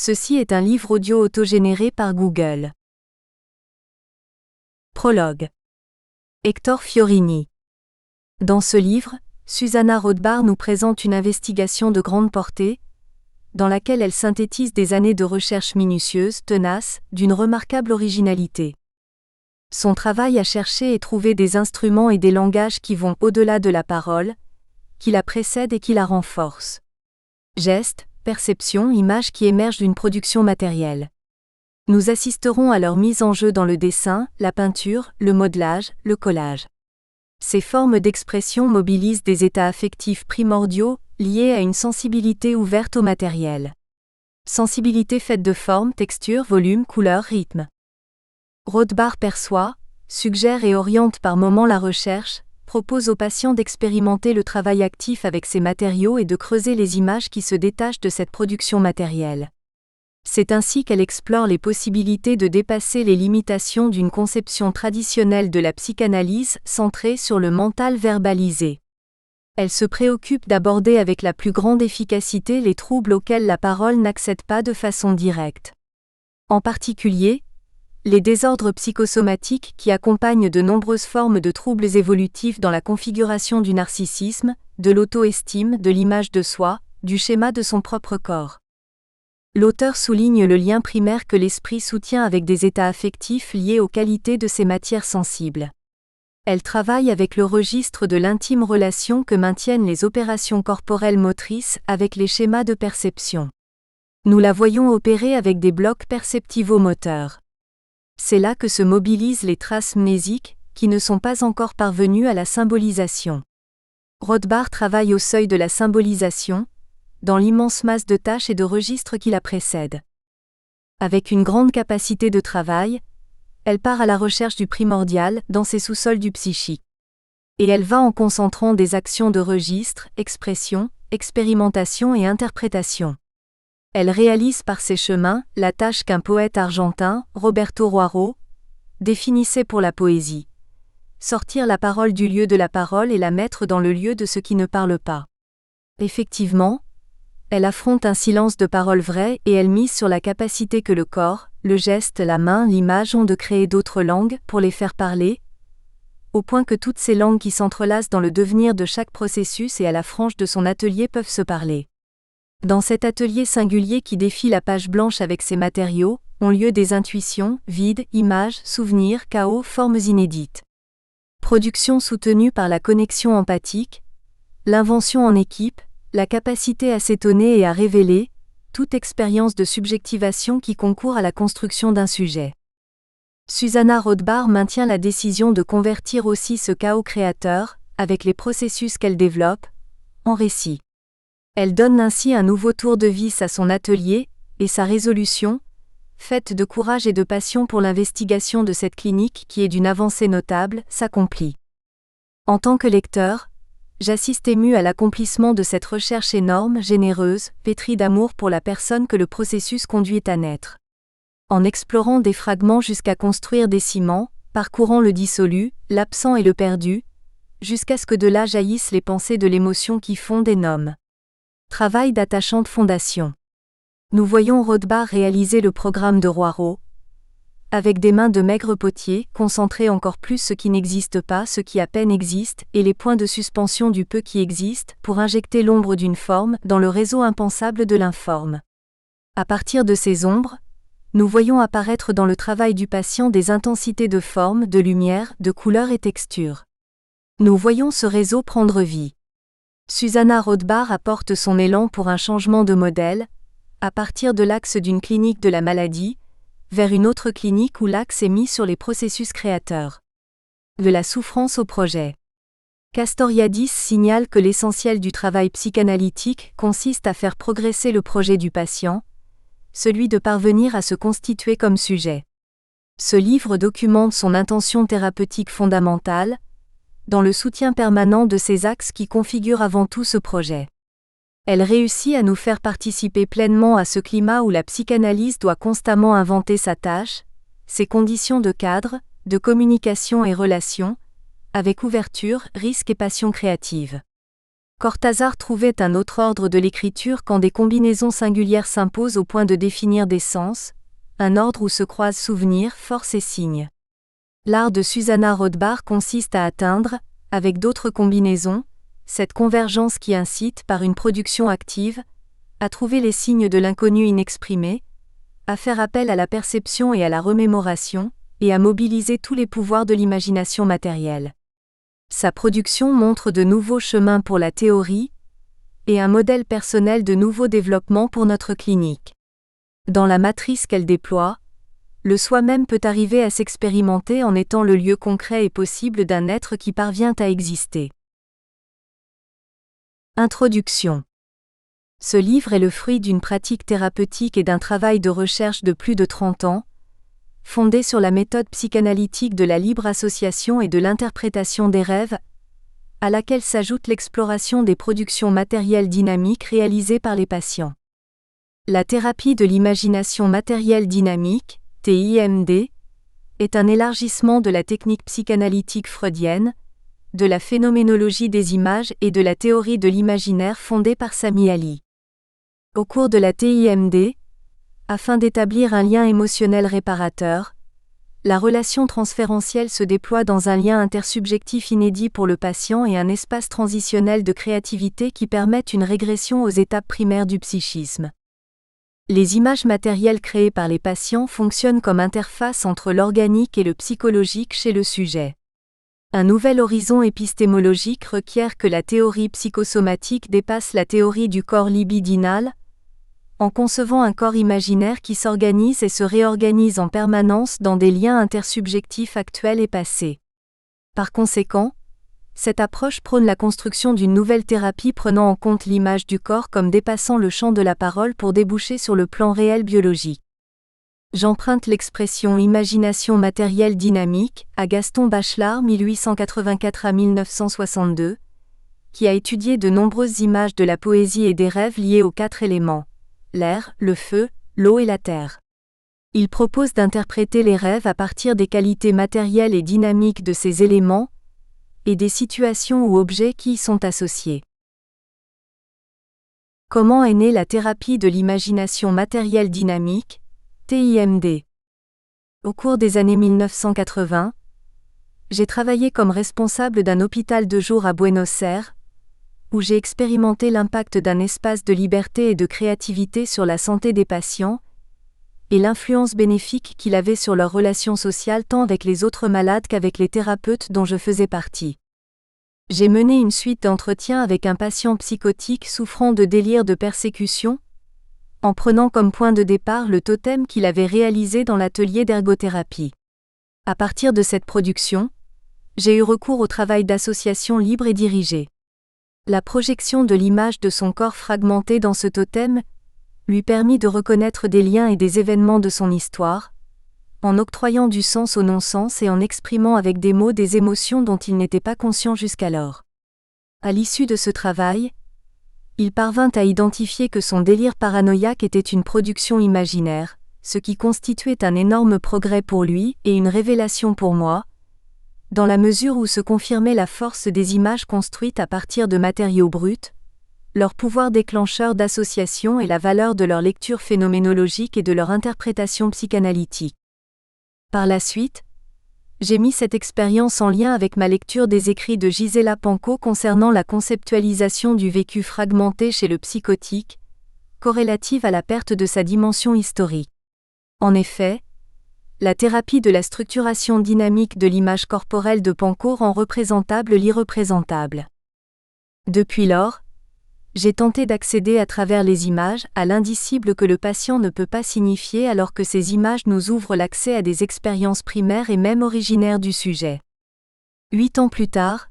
Ceci est un livre audio autogénéré par Google. Prologue. Hector Fiorini. Dans ce livre, Susanna Rothbard nous présente une investigation de grande portée, dans laquelle elle synthétise des années de recherche minutieuse, tenace, d'une remarquable originalité. Son travail a cherché et trouvé des instruments et des langages qui vont au-delà de la parole, qui la précèdent et qui la renforcent. Gestes, perceptions, images qui émergent d'une production matérielle. Nous assisterons à leur mise en jeu dans le dessin, la peinture, le modelage, le collage. Ces formes d'expression mobilisent des états affectifs primordiaux, liés à une sensibilité ouverte au matériel. Sensibilité faite de forme, texture, volume, couleur, rythme. Rothbard perçoit, suggère et oriente par moments la recherche, propose aux patients d'expérimenter le travail actif avec ces matériaux et de creuser les images qui se détachent de cette production matérielle. C'est ainsi qu'elle explore les possibilités de dépasser les limitations d'une conception traditionnelle de la psychanalyse centrée sur le mental verbalisé. Elle se préoccupe d'aborder avec la plus grande efficacité les troubles auxquels la parole n'accède pas de façon directe. En particulier, les désordres psychosomatiques qui accompagnent de nombreuses formes de troubles évolutifs dans la configuration du narcissisme, de l'auto-estime, de l'image de soi, du schéma de son propre corps. L'auteur souligne le lien primaire que l'esprit soutient avec des états affectifs liés aux qualités de ces matières sensibles. Elle travaille avec le registre de l'intime relation que maintiennent les opérations corporelles motrices avec les schémas de perception. Nous la voyons opérer avec des blocs perceptivo-moteurs. C'est là que se mobilisent les traces mnésiques, qui ne sont pas encore parvenues à la symbolisation. Rothbard travaille au seuil de la symbolisation, dans l'immense masse de tâches et de registres qui la précèdent. Avec une grande capacité de travail, elle part à la recherche du primordial dans ses sous-sols du psychique. Et elle va en concentrant des actions de registre, expression, expérimentation et interprétation. Elle réalise par ces chemins la tâche qu'un poète argentin, Roberto Roiro, définissait pour la poésie. Sortir la parole du lieu de la parole et la mettre dans le lieu de ce qui ne parle pas. Effectivement, elle affronte un silence de parole vraie et elle mise sur la capacité que le corps, le geste, la main, l'image ont de créer d'autres langues pour les faire parler, au point que toutes ces langues qui s'entrelacent dans le devenir de chaque processus et à la frange de son atelier peuvent se parler. Dans cet atelier singulier qui défie la page blanche avec ses matériaux, ont lieu des intuitions, vides, images, souvenirs, chaos, formes inédites. Production soutenue par la connexion empathique, l'invention en équipe, la capacité à s'étonner et à révéler, toute expérience de subjectivation qui concourt à la construction d'un sujet. Susanna Rothbard maintient la décision de convertir aussi ce chaos créateur, avec les processus qu'elle développe, en récit. Elle donne ainsi un nouveau tour de vis à son atelier, et sa résolution, faite de courage et de passion pour l'investigation de cette clinique qui est d'une avancée notable, s'accomplit. En tant que lecteur, j'assiste ému à l'accomplissement de cette recherche énorme, généreuse, pétrie d'amour pour la personne que le processus conduit à naître. En explorant des fragments jusqu'à construire des ciments, parcourant le dissolu, l'absent et le perdu, jusqu'à ce que de là jaillissent les pensées de l'émotion qui fondent et nomment. Travail d'attachante fondation. Nous voyons Rothbard réaliser le programme de Roiro, avec des mains de maigre potier, concentrer encore plus ce qui n'existe pas, ce qui à peine existe, et les points de suspension du peu qui existe, pour injecter l'ombre d'une forme dans le réseau impensable de l'informe. À partir de ces ombres, nous voyons apparaître dans le travail du patient des intensités de forme, de lumière, de couleur et texture. Nous voyons ce réseau prendre vie. Susanna Rothbard apporte son élan pour un changement de modèle, à partir de l'axe d'une clinique de la maladie, vers une autre clinique où l'axe est mis sur les processus créateurs. De la souffrance au projet. Castoriadis signale que l'essentiel du travail psychanalytique consiste à faire progresser le projet du patient, celui de parvenir à se constituer comme sujet. Ce livre documente son intention thérapeutique fondamentale, dans le soutien permanent de ces axes qui configurent avant tout ce projet. Elle réussit à nous faire participer pleinement à ce climat où la psychanalyse doit constamment inventer sa tâche, ses conditions de cadre, de communication et relation, avec ouverture, risque et passion créative. Cortázar trouvait un autre ordre de l'écriture quand des combinaisons singulières s'imposent au point de définir des sens, un ordre où se croisent souvenirs, force et signes. L'art de Susanna Rothbard consiste à atteindre, avec d'autres combinaisons, cette convergence qui incite, par une production active, à trouver les signes de l'inconnu inexprimé, à faire appel à la perception et à la remémoration, et à mobiliser tous les pouvoirs de l'imagination matérielle. Sa production montre de nouveaux chemins pour la théorie, et un modèle personnel de nouveau développement pour notre clinique. Dans la matrice qu'elle déploie, le soi-même peut arriver à s'expérimenter en étant le lieu concret et possible d'un être qui parvient à exister. Introduction. Ce livre est le fruit d'une pratique thérapeutique et d'un travail de recherche de plus de 30 ans, fondé sur la méthode psychanalytique de la libre association et de l'interprétation des rêves, à laquelle s'ajoute l'exploration des productions matérielles dynamiques réalisées par les patients. La thérapie de l'imagination matérielle dynamique, TIMD, est un élargissement de la technique psychanalytique freudienne, de la phénoménologie des images et de la théorie de l'imaginaire fondée par Sami Ali. Au cours de la TIMD, afin d'établir un lien émotionnel réparateur, la relation transférentielle se déploie dans un lien intersubjectif inédit pour le patient et un espace transitionnel de créativité qui permettent une régression aux étapes primaires du psychisme. Les images matérielles créées par les patients fonctionnent comme interface entre l'organique et le psychologique chez le sujet. Un nouvel horizon épistémologique requiert que la théorie psychosomatique dépasse la théorie du corps libidinal, en concevant un corps imaginaire qui s'organise et se réorganise en permanence dans des liens intersubjectifs actuels et passés. Par conséquent, cette approche prône la construction d'une nouvelle thérapie prenant en compte l'image du corps comme dépassant le champ de la parole pour déboucher sur le plan réel biologique. J'emprunte l'expression imagination matérielle dynamique à Gaston Bachelard 1884 à 1962, qui a étudié de nombreuses images de la poésie et des rêves liés aux 4 éléments: l'air, le feu, l'eau et la terre. Il propose d'interpréter les rêves à partir des qualités matérielles et dynamiques de ces éléments, et des situations ou objets qui y sont associés. Comment est née la thérapie de l'imagination matérielle dynamique, TIMD? Au cours des années 1980, j'ai travaillé comme responsable d'un hôpital de jour à Buenos Aires, où j'ai expérimenté l'impact d'un espace de liberté et de créativité sur la santé des patients, et l'influence bénéfique qu'il avait sur leurs relations sociales tant avec les autres malades qu'avec les thérapeutes dont je faisais partie. J'ai mené une suite d'entretiens avec un patient psychotique souffrant de délire de persécution, en prenant comme point de départ le totem qu'il avait réalisé dans l'atelier d'ergothérapie. À partir de cette production, j'ai eu recours au travail d'association libre et dirigée. La projection de l'image de son corps fragmenté dans ce totem lui permit de reconnaître des liens et des événements de son histoire, en octroyant du sens au non-sens et en exprimant avec des mots des émotions dont il n'était pas conscient jusqu'alors. À l'issue de ce travail, il parvint à identifier que son délire paranoïaque était une production imaginaire, ce qui constituait un énorme progrès pour lui et une révélation pour moi, dans la mesure où se confirmait la force des images construites à partir de matériaux bruts, leur pouvoir déclencheur d'association et la valeur de leur lecture phénoménologique et de leur interprétation psychanalytique. Par la suite, j'ai mis cette expérience en lien avec ma lecture des écrits de Gisela Panco concernant la conceptualisation du vécu fragmenté chez le psychotique, corrélative à la perte de sa dimension historique. En effet, la thérapie de la structuration dynamique de l'image corporelle de Panco rend représentable l'irreprésentable. Depuis lors, j'ai tenté d'accéder à travers les images à l'indicible que le patient ne peut pas signifier alors que ces images nous ouvrent l'accès à des expériences primaires et même originaires du sujet. 8 ans plus tard,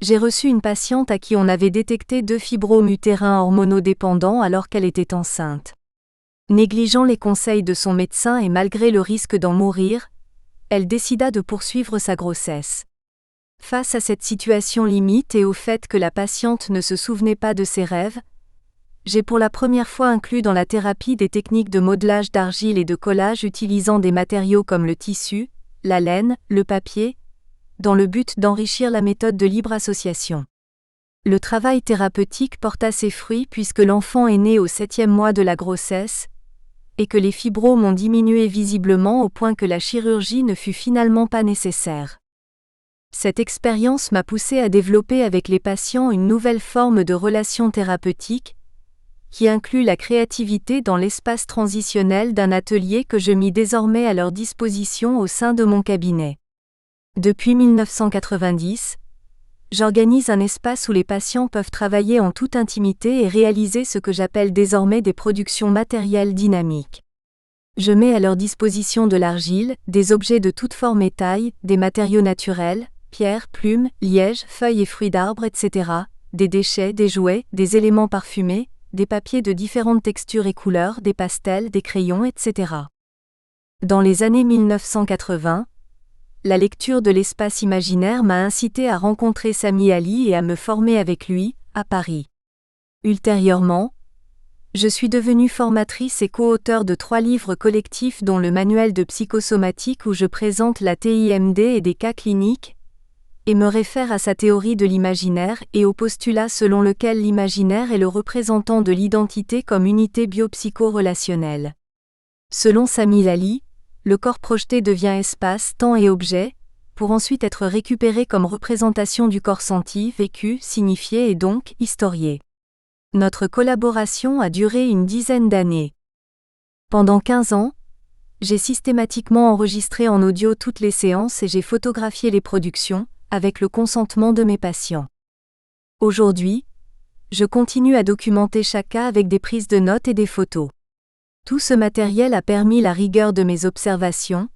j'ai reçu une patiente à qui on avait détecté 2 fibromes utérins hormonodépendants alors qu'elle était enceinte. Négligeant les conseils de son médecin et malgré le risque d'en mourir, elle décida de poursuivre sa grossesse. Face à cette situation limite et au fait que la patiente ne se souvenait pas de ses rêves, j'ai pour la première fois inclus dans la thérapie des techniques de modelage d'argile et de collage utilisant des matériaux comme le tissu, la laine, le papier, dans le but d'enrichir la méthode de libre association. Le travail thérapeutique porta ses fruits puisque l'enfant est né au 7e mois de la grossesse, et que les fibromes ont diminué visiblement au point que la chirurgie ne fut finalement pas nécessaire. Cette expérience m'a poussé à développer avec les patients une nouvelle forme de relation thérapeutique, qui inclut la créativité dans l'espace transitionnel d'un atelier que je mis désormais à leur disposition au sein de mon cabinet. Depuis 1990, j'organise un espace où les patients peuvent travailler en toute intimité et réaliser ce que j'appelle désormais des productions matérielles dynamiques. Je mets à leur disposition de l'argile, des objets de toute forme et taille, des matériaux naturels, pierres, plumes, lièges, feuilles et fruits d'arbres, etc., des déchets, des jouets, des éléments parfumés, des papiers de différentes textures et couleurs, des pastels, des crayons, etc. Dans les années 1980, la lecture de l'espace imaginaire m'a incité à rencontrer Sami Ali et à me former avec lui, à Paris. Ultérieurement, je suis devenue formatrice et co-auteure de 3 livres collectifs dont le manuel de psychosomatique où je présente la TIMD et des cas cliniques, et me réfère à sa théorie de l'imaginaire et au postulat selon lequel l'imaginaire est le représentant de l'identité comme unité biopsycho-relationnelle. Selon Sami Ali, le corps projeté devient espace, temps et objet, pour ensuite être récupéré comme représentation du corps senti, vécu, signifié et donc historié. Notre collaboration a duré une dizaine d'années. Pendant 15 ans, j'ai systématiquement enregistré en audio toutes les séances et j'ai photographié les productions, avec le consentement de mes patients. Aujourd'hui, je continue à documenter chaque cas avec des prises de notes et des photos. Tout ce matériel a permis la rigueur de mes observations,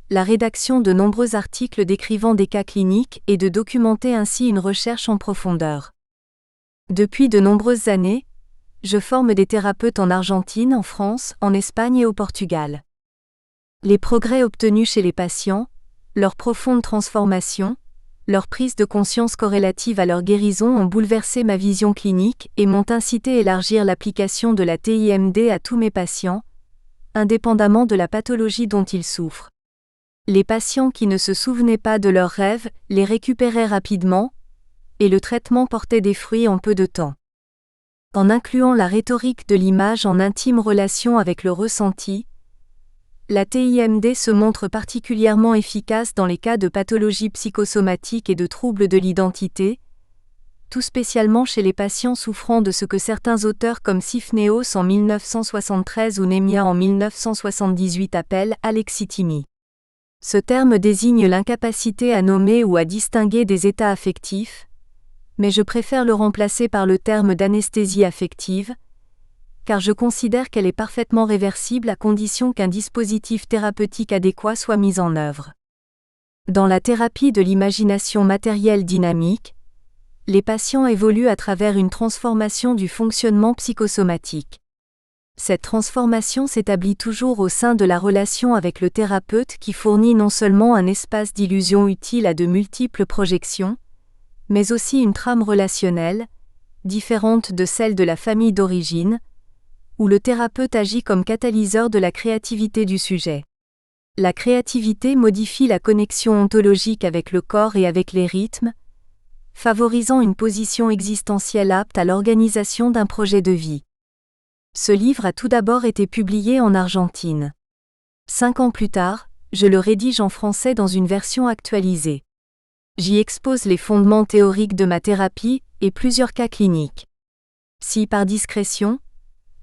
la rédaction de nombreux articles décrivant des cas cliniques et de documenter ainsi une recherche en profondeur. Depuis de nombreuses années, je forme des thérapeutes en Argentine, en France, en Espagne et au Portugal. Les progrès obtenus chez les patients, leur profonde transformation, leur prise de conscience corrélative à leur guérison ont bouleversé ma vision clinique et m'ont incité à élargir l'application de la TIMD à tous mes patients, indépendamment de la pathologie dont ils souffrent. Les patients qui ne se souvenaient pas de leurs rêves les récupéraient rapidement, et le traitement portait des fruits en peu de temps. En incluant la rhétorique de l'image en intime relation avec le ressenti, la TIMD se montre particulièrement efficace dans les cas de pathologies psychosomatiques et de troubles de l'identité, tout spécialement chez les patients souffrant de ce que certains auteurs comme Sifneos en 1973 ou Nemia en 1978 appellent alexithymie. Ce terme désigne l'incapacité à nommer ou à distinguer des états affectifs, mais je préfère le remplacer par le terme d'anesthésie affective, car je considère qu'elle est parfaitement réversible à condition qu'un dispositif thérapeutique adéquat soit mis en œuvre. Dans la thérapie de l'imagination matérielle dynamique, les patients évoluent à travers une transformation du fonctionnement psychosomatique. Cette transformation s'établit toujours au sein de la relation avec le thérapeute qui fournit non seulement un espace d'illusion utile à de multiples projections, mais aussi une trame relationnelle, différente de celle de la famille d'origine, où le thérapeute agit comme catalyseur de la créativité du sujet. La créativité modifie la connexion ontologique avec le corps et avec les rythmes, favorisant une position existentielle apte à l'organisation d'un projet de vie. Ce livre a tout d'abord été publié en Argentine. 5 ans plus tard, je le rédige en français dans une version actualisée. J'y expose les fondements théoriques de ma thérapie et plusieurs cas cliniques. Si par discrétion,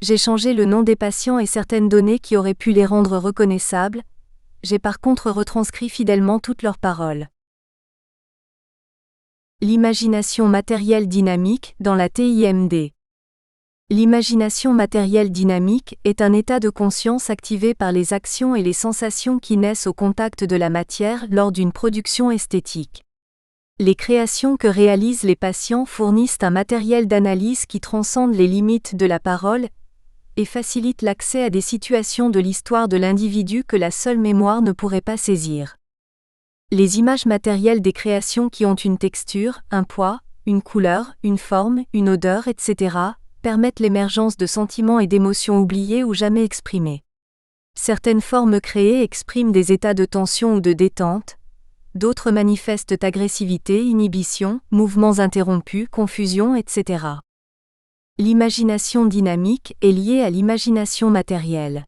j'ai changé le nom des patients et certaines données qui auraient pu les rendre reconnaissables, j'ai par contre retranscrit fidèlement toutes leurs paroles. L'imagination matérielle dynamique dans la TIMD. L'imagination matérielle dynamique est un état de conscience activé par les actions et les sensations qui naissent au contact de la matière lors d'une production esthétique. Les créations que réalisent les patients fournissent un matériel d'analyse qui transcende les limites de la parole et facilite l'accès à des situations de l'histoire de l'individu que la seule mémoire ne pourrait pas saisir. Les images matérielles des créations qui ont une texture, un poids, une couleur, une forme, une odeur, etc., permettent l'émergence de sentiments et d'émotions oubliés ou jamais exprimés. Certaines formes créées expriment des états de tension ou de détente, d'autres manifestent agressivité, inhibition, mouvements interrompus, confusion, etc. L'imagination dynamique est liée à l'imagination matérielle.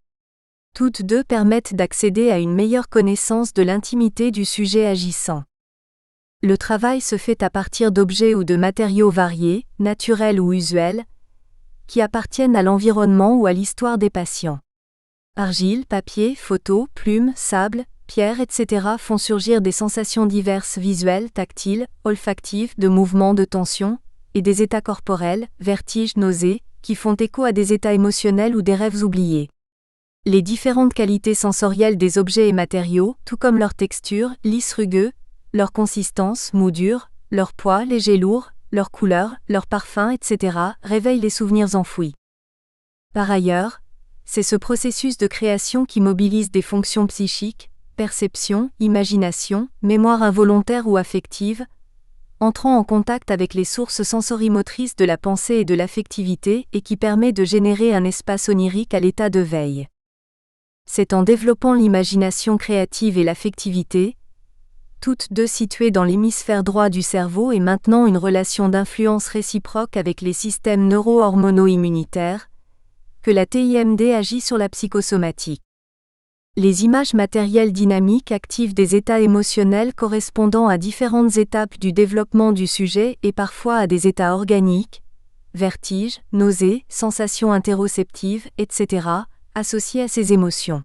Toutes deux permettent d'accéder à une meilleure connaissance de l'intimité du sujet agissant. Le travail se fait à partir d'objets ou de matériaux variés, naturels ou usuels, qui appartiennent à l'environnement ou à l'histoire des patients. Argile, papier, photos, plumes, sable, pierres, etc. font surgir des sensations diverses visuelles, tactiles, olfactives, de mouvements, de tension, et des états corporels, vertiges, nausées, qui font écho à des états émotionnels ou des rêves oubliés. Les différentes qualités sensorielles des objets et matériaux, tout comme leur texture, lisse rugueux, leur consistance, mou dur, leur poids, léger lourd, leur couleur, leur parfum, etc., réveillent les souvenirs enfouis. Par ailleurs, c'est ce processus de création qui mobilise des fonctions psychiques, perception, imagination, mémoire involontaire ou affective, entrant en contact avec les sources sensorimotrices de la pensée et de l'affectivité et qui permet de générer un espace onirique à l'état de veille. C'est en développant l'imagination créative et l'affectivité, toutes deux situées dans l'hémisphère droit du cerveau et maintenant une relation d'influence réciproque avec les systèmes neuro-hormono-immunitaires, que la TIMD agit sur la psychosomatique. Les images matérielles dynamiques activent des états émotionnels correspondant à différentes étapes du développement du sujet et parfois à des états organiques, vertiges, nausées, sensations interoceptives, etc., associés à ces émotions.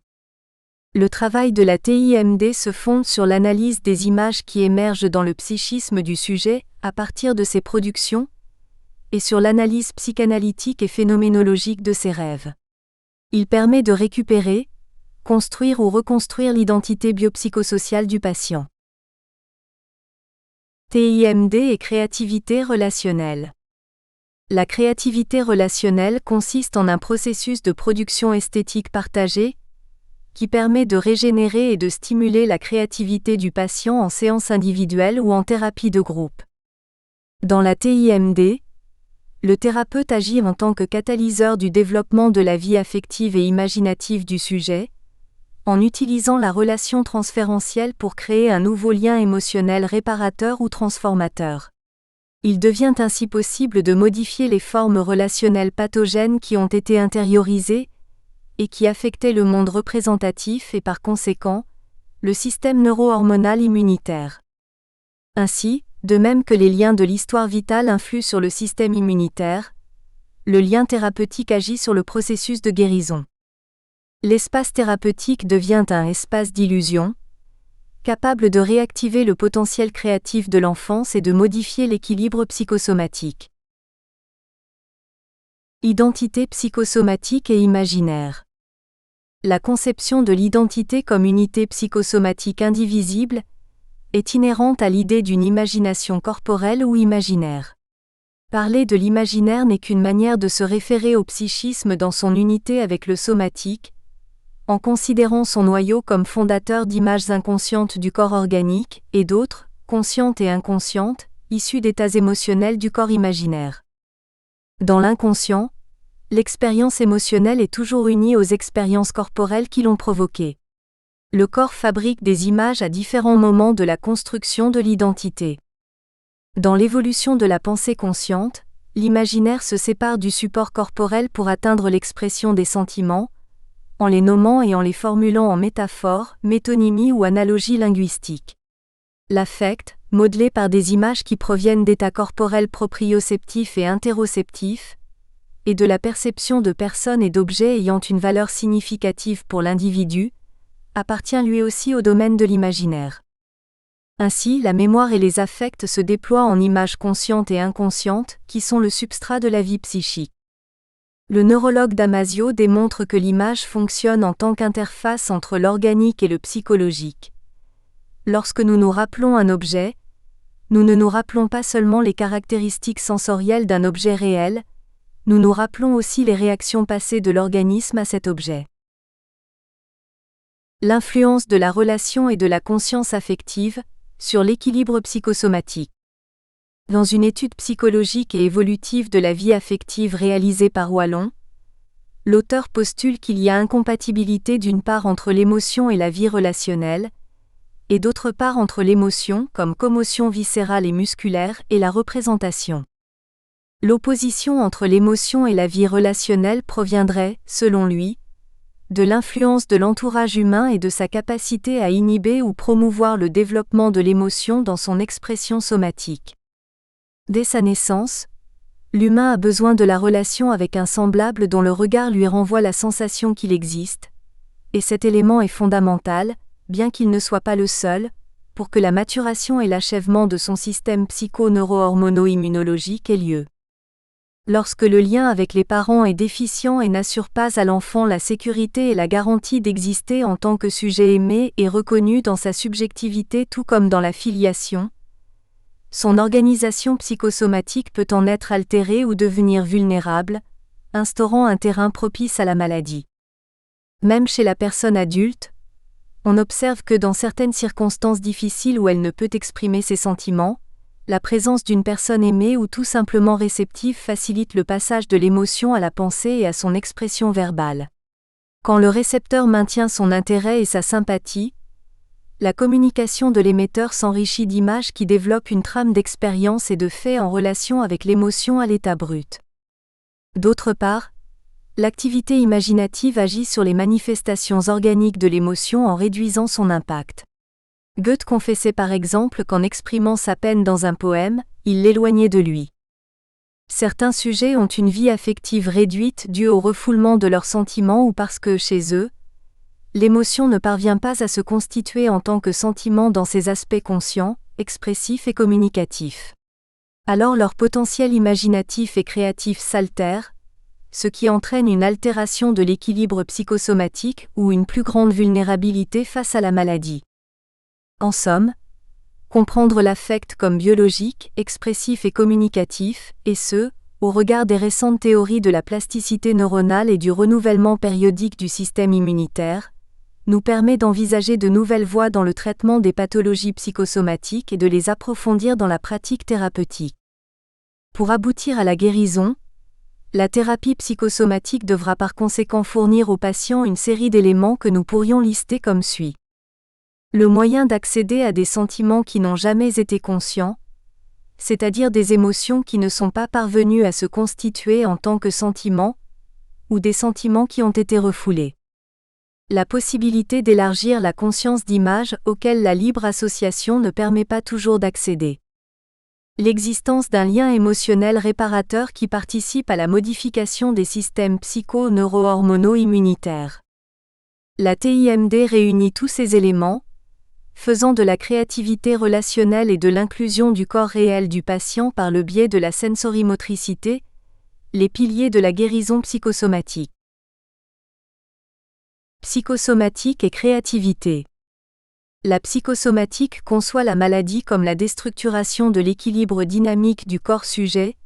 Le travail de la TIMD se fonde sur l'analyse des images qui émergent dans le psychisme du sujet à partir de ses productions, et sur l'analyse psychanalytique et phénoménologique de ses rêves. Il permet de récupérer, construire ou reconstruire l'identité biopsychosociale du patient. TIMD et créativité relationnelle. La créativité relationnelle consiste en un processus de production esthétique partagée, qui permet de régénérer et de stimuler la créativité du patient en séance individuelle ou en thérapie de groupe. Dans la TIMD, le thérapeute agit en tant que catalyseur du développement de la vie affective et imaginative du sujet, en utilisant la relation transférentielle pour créer un nouveau lien émotionnel réparateur ou transformateur. Il devient ainsi possible de modifier les formes relationnelles pathogènes qui ont été intériorisées et qui affectaient le monde représentatif et par conséquent, le système neuro-hormonal immunitaire. Ainsi, de même que les liens de l'histoire vitale influent sur le système immunitaire, le lien thérapeutique agit sur le processus de guérison. L'espace thérapeutique devient un espace d'illusion, capable de réactiver le potentiel créatif de l'enfance et de modifier l'équilibre psychosomatique. Identité psychosomatique et imaginaire. La conception de l'identité comme unité psychosomatique indivisible est inhérente à l'idée d'une imagination corporelle ou imaginaire. Parler de l'imaginaire n'est qu'une manière de se référer au psychisme dans son unité avec le somatique, en considérant son noyau comme fondateur d'images inconscientes du corps organique et d'autres, conscientes et inconscientes, issues d'états émotionnels du corps imaginaire. Dans l'inconscient, l'expérience émotionnelle est toujours unie aux expériences corporelles qui l'ont provoquée. Le corps fabrique des images à différents moments de la construction de l'identité. Dans l'évolution de la pensée consciente, l'imaginaire se sépare du support corporel pour atteindre l'expression des sentiments, en les nommant et en les formulant en métaphores, métonymie ou analogie linguistique. L'affect, modelé par des images qui proviennent d'états corporels proprioceptifs et interoceptifs, et de la perception de personnes et d'objets ayant une valeur significative pour l'individu, appartient lui aussi au domaine de l'imaginaire. Ainsi, la mémoire et les affects se déploient en images conscientes et inconscientes, qui sont le substrat de la vie psychique. Le neurologue Damasio démontre que l'image fonctionne en tant qu'interface entre l'organique et le psychologique. Lorsque nous nous rappelons un objet, nous ne nous rappelons pas seulement les caractéristiques sensorielles d'un objet réel, nous nous rappelons aussi les réactions passées de l'organisme à cet objet. L'influence de la relation et de la conscience affective sur l'équilibre psychosomatique. Dans une étude psychologique et évolutive de la vie affective réalisée par Wallon, l'auteur postule qu'il y a incompatibilité d'une part entre l'émotion et la vie relationnelle, et d'autre part entre l'émotion, comme commotion viscérale et musculaire, et la représentation. L'opposition entre l'émotion et la vie relationnelle proviendrait, selon lui, de l'influence de l'entourage humain et de sa capacité à inhiber ou promouvoir le développement de l'émotion dans son expression somatique. Dès sa naissance, l'humain a besoin de la relation avec un semblable dont le regard lui renvoie la sensation qu'il existe, et cet élément est fondamental, bien qu'il ne soit pas le seul, pour que la maturation et l'achèvement de son système psycho-neuro-hormono-immunologique aient lieu. Lorsque le lien avec les parents est déficient et n'assure pas à l'enfant la sécurité et la garantie d'exister en tant que sujet aimé et reconnu dans sa subjectivité tout comme dans la filiation, son organisation psychosomatique peut en être altérée ou devenir vulnérable, instaurant un terrain propice à la maladie. Même chez la personne adulte, on observe que dans certaines circonstances difficiles où elle ne peut exprimer ses sentiments, la présence d'une personne aimée ou tout simplement réceptive facilite le passage de l'émotion à la pensée et à son expression verbale. Quand le récepteur maintient son intérêt et sa sympathie, la communication de l'émetteur s'enrichit d'images qui développent une trame d'expériences et de faits en relation avec l'émotion à l'état brut. D'autre part, l'activité imaginative agit sur les manifestations organiques de l'émotion en réduisant son impact. Goethe confessait par exemple qu'en exprimant sa peine dans un poème, il l'éloignait de lui. Certains sujets ont une vie affective réduite due au refoulement de leurs sentiments ou parce que, chez eux, l'émotion ne parvient pas à se constituer en tant que sentiment dans ses aspects conscients, expressifs et communicatifs. Alors leur potentiel imaginatif et créatif s'altère, ce qui entraîne une altération de l'équilibre psychosomatique ou une plus grande vulnérabilité face à la maladie. En somme, comprendre l'affect comme biologique, expressif et communicatif, et ce, au regard des récentes théories de la plasticité neuronale et du renouvellement périodique du système immunitaire, nous permet d'envisager de nouvelles voies dans le traitement des pathologies psychosomatiques et de les approfondir dans la pratique thérapeutique. Pour aboutir à la guérison, la thérapie psychosomatique devra par conséquent fournir aux patients une série d'éléments que nous pourrions lister comme suit. Le moyen d'accéder à des sentiments qui n'ont jamais été conscients, c'est-à-dire des émotions qui ne sont pas parvenues à se constituer en tant que sentiments, ou des sentiments qui ont été refoulés. La possibilité d'élargir la conscience d'images auxquelles la libre association ne permet pas toujours d'accéder. L'existence d'un lien émotionnel réparateur qui participe à la modification des systèmes psycho-neuro-hormono-immunitaires. La TIMD réunit tous ces éléments, faisant de la créativité relationnelle et de l'inclusion du corps réel du patient par le biais de la sensorimotricité, les piliers de la guérison psychosomatique. Psychosomatique et créativité. La psychosomatique conçoit la maladie comme la déstructuration de l'équilibre dynamique du corps sujet,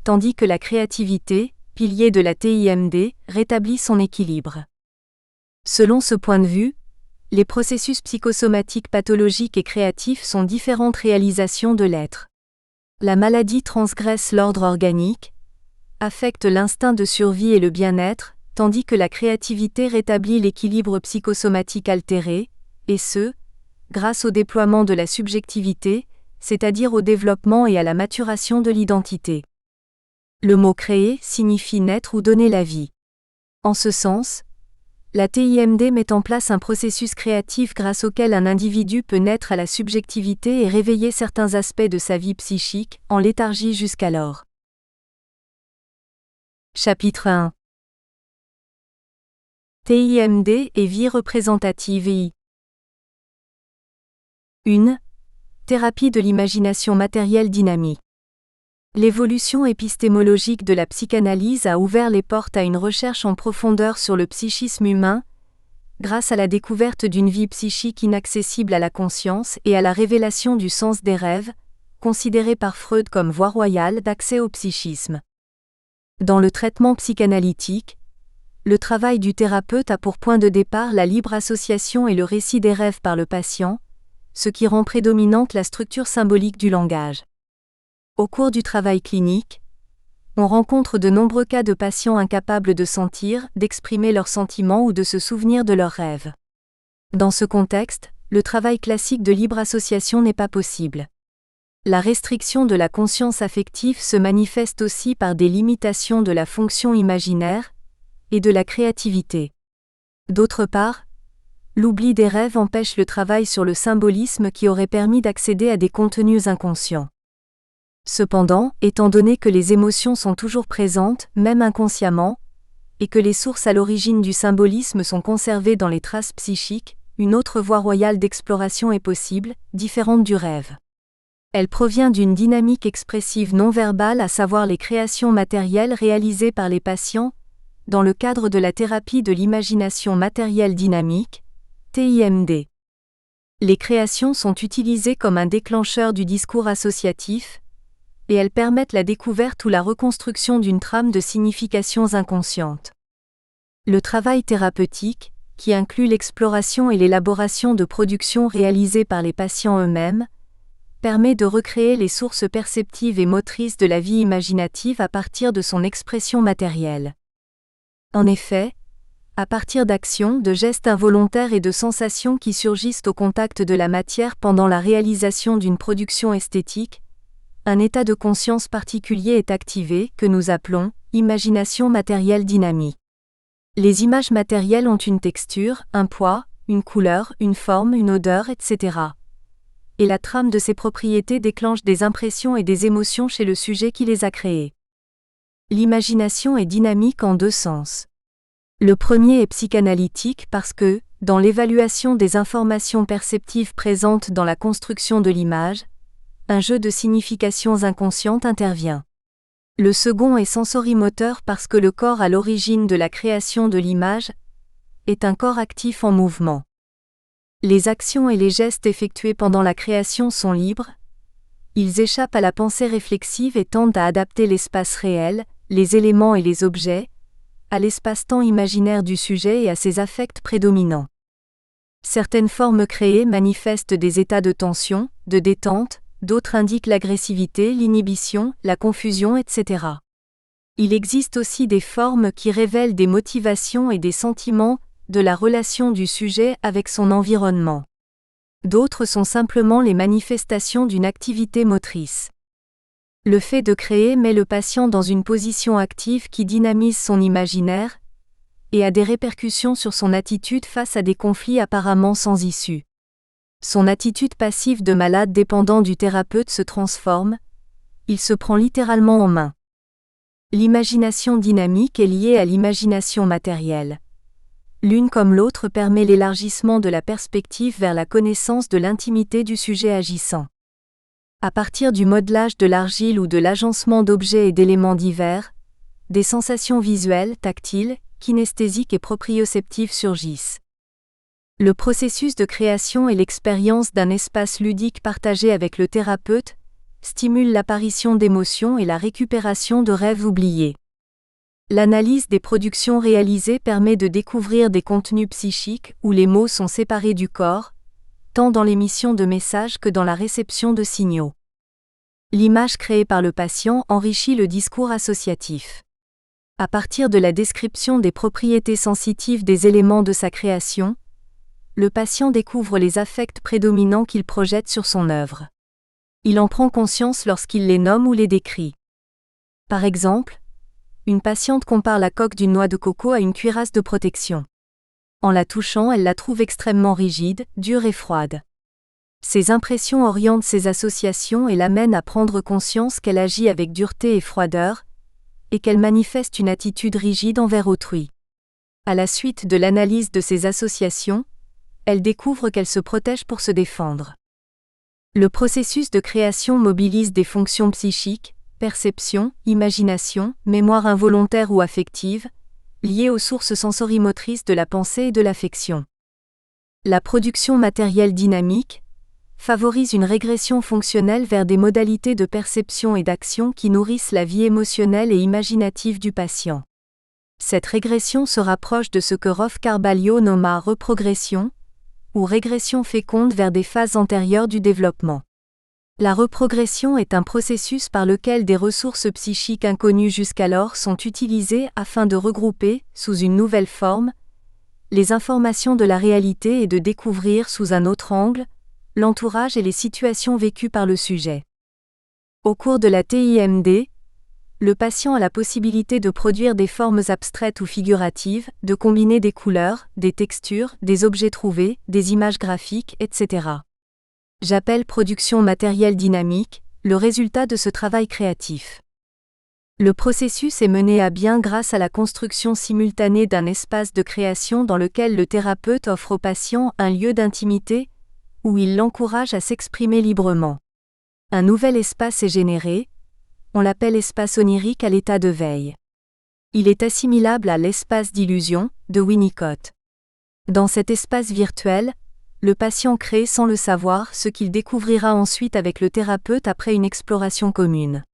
tandis que la créativité, pilier de la TIMD, rétablit son équilibre. Selon ce point de vue, les processus psychosomatiques pathologiques et créatifs sont différentes réalisations de l'être. La maladie transgresse l'ordre organique, affecte l'instinct de survie et le bien-être, tandis que la créativité rétablit l'équilibre psychosomatique altéré, et ce, grâce au déploiement de la subjectivité, c'est-à-dire au développement et à la maturation de l'identité. Le mot créer signifie naître ou donner la vie. En ce sens, la TIMD met en place un processus créatif grâce auquel un individu peut naître à la subjectivité et réveiller certains aspects de sa vie psychique, en léthargie jusqu'alors. Chapitre 1. TIMD et vie représentative I. 1. Thérapie de l'imagination matérielle dynamique. L'évolution épistémologique de la psychanalyse a ouvert les portes à une recherche en profondeur sur le psychisme humain, grâce à la découverte d'une vie psychique inaccessible à la conscience et à la révélation du sens des rêves, considéré par Freud comme voie royale d'accès au psychisme. Dans le traitement psychanalytique, le travail du thérapeute a pour point de départ la libre association et le récit des rêves par le patient, ce qui rend prédominante la structure symbolique du langage. Au cours du travail clinique, on rencontre de nombreux cas de patients incapables de sentir, d'exprimer leurs sentiments ou de se souvenir de leurs rêves. Dans ce contexte, le travail classique de libre association n'est pas possible. La restriction de la conscience affective se manifeste aussi par des limitations de la fonction imaginaire et de la créativité. D'autre part, l'oubli des rêves empêche le travail sur le symbolisme qui aurait permis d'accéder à des contenus inconscients. Cependant, étant donné que les émotions sont toujours présentes, même inconsciemment, et que les sources à l'origine du symbolisme sont conservées dans les traces psychiques, une autre voie royale d'exploration est possible, différente du rêve. Elle provient d'une dynamique expressive non verbale, à savoir les créations matérielles réalisées par les patients, dans le cadre de la thérapie de l'imagination matérielle dynamique, TIMD. Les créations sont utilisées comme un déclencheur du discours associatif, et elles permettent la découverte ou la reconstruction d'une trame de significations inconscientes. Le travail thérapeutique, qui inclut l'exploration et l'élaboration de productions réalisées par les patients eux-mêmes, permet de recréer les sources perceptives et motrices de la vie imaginative à partir de son expression matérielle. En effet, à partir d'actions, de gestes involontaires et de sensations qui surgissent au contact de la matière pendant la réalisation d'une production esthétique, un état de conscience particulier est activé, que nous appelons imagination matérielle dynamique. Les images matérielles ont une texture, un poids, une couleur, une forme, une odeur, etc. Et la trame de ces propriétés déclenche des impressions et des émotions chez le sujet qui les a créées. L'imagination est dynamique en deux sens. Le premier est psychanalytique parce que, dans l'évaluation des informations perceptives présentes dans la construction de l'image, un jeu de significations inconscientes intervient. Le second est sensorimoteur parce que le corps à l'origine de la création de l'image est un corps actif en mouvement. Les actions et les gestes effectués pendant la création sont libres, ils échappent à la pensée réflexive et tendent à adapter l'espace réel, les éléments et les objets, à l'espace-temps imaginaire du sujet et à ses affects prédominants. Certaines formes créées manifestent des états de tension, de détente, d'autres indiquent l'agressivité, l'inhibition, la confusion, etc. Il existe aussi des formes qui révèlent des motivations et des sentiments de la relation du sujet avec son environnement. D'autres sont simplement les manifestations d'une activité motrice. Le fait de créer met le patient dans une position active qui dynamise son imaginaire et a des répercussions sur son attitude face à des conflits apparemment sans issue. Son attitude passive de malade dépendant du thérapeute se transforme, il se prend littéralement en main. L'imagination dynamique est liée à l'imagination matérielle. L'une comme l'autre permet l'élargissement de la perspective vers la connaissance de l'intimité du sujet agissant. À partir du modelage de l'argile ou de l'agencement d'objets et d'éléments divers, des sensations visuelles, tactiles, kinesthésiques et proprioceptives surgissent. Le processus de création et l'expérience d'un espace ludique partagé avec le thérapeute stimulent l'apparition d'émotions et la récupération de rêves oubliés. L'analyse des productions réalisées permet de découvrir des contenus psychiques où les mots sont séparés du corps, tant dans l'émission de messages que dans la réception de signaux. L'image créée par le patient enrichit le discours associatif. À partir de la description des propriétés sensitives des éléments de sa création, le patient découvre les affects prédominants qu'il projette sur son œuvre. Il en prend conscience lorsqu'il les nomme ou les décrit. Par exemple, une patiente compare la coque d'une noix de coco à une cuirasse de protection. En la touchant, elle la trouve extrêmement rigide, dure et froide. Ces impressions orientent ses associations et l'amènent à prendre conscience qu'elle agit avec dureté et froideur, et qu'elle manifeste une attitude rigide envers autrui. À la suite de l'analyse de ces associations, elle découvre qu'elle se protège pour se défendre. Le processus de création mobilise des fonctions psychiques, perception, imagination, mémoire involontaire ou affective, liées aux sources sensorimotrices de la pensée et de l'affection. La production matérielle dynamique favorise une régression fonctionnelle vers des modalités de perception et d'action qui nourrissent la vie émotionnelle et imaginative du patient. Cette régression se rapproche de ce que Rolf Carballo nomma reprogression, ou régression féconde vers des phases antérieures du développement. La reprogression est un processus par lequel des ressources psychiques inconnues jusqu'alors sont utilisées afin de regrouper, sous une nouvelle forme, les informations de la réalité et de découvrir sous un autre angle l'entourage et les situations vécues par le sujet. Au cours de la TIMD, le patient a la possibilité de produire des formes abstraites ou figuratives, de combiner des couleurs, des textures, des objets trouvés, des images graphiques, etc. J'appelle production matérielle dynamique, le résultat de ce travail créatif. Le processus est mené à bien grâce à la construction simultanée d'un espace de création dans lequel le thérapeute offre au patient un lieu d'intimité, où il l'encourage à s'exprimer librement. Un nouvel espace est généré, on l'appelle espace onirique à l'état de veille. Il est assimilable à l'espace d'illusion de Winnicott. Dans cet espace virtuel, le patient crée sans le savoir ce qu'il découvrira ensuite avec le thérapeute après une exploration commune.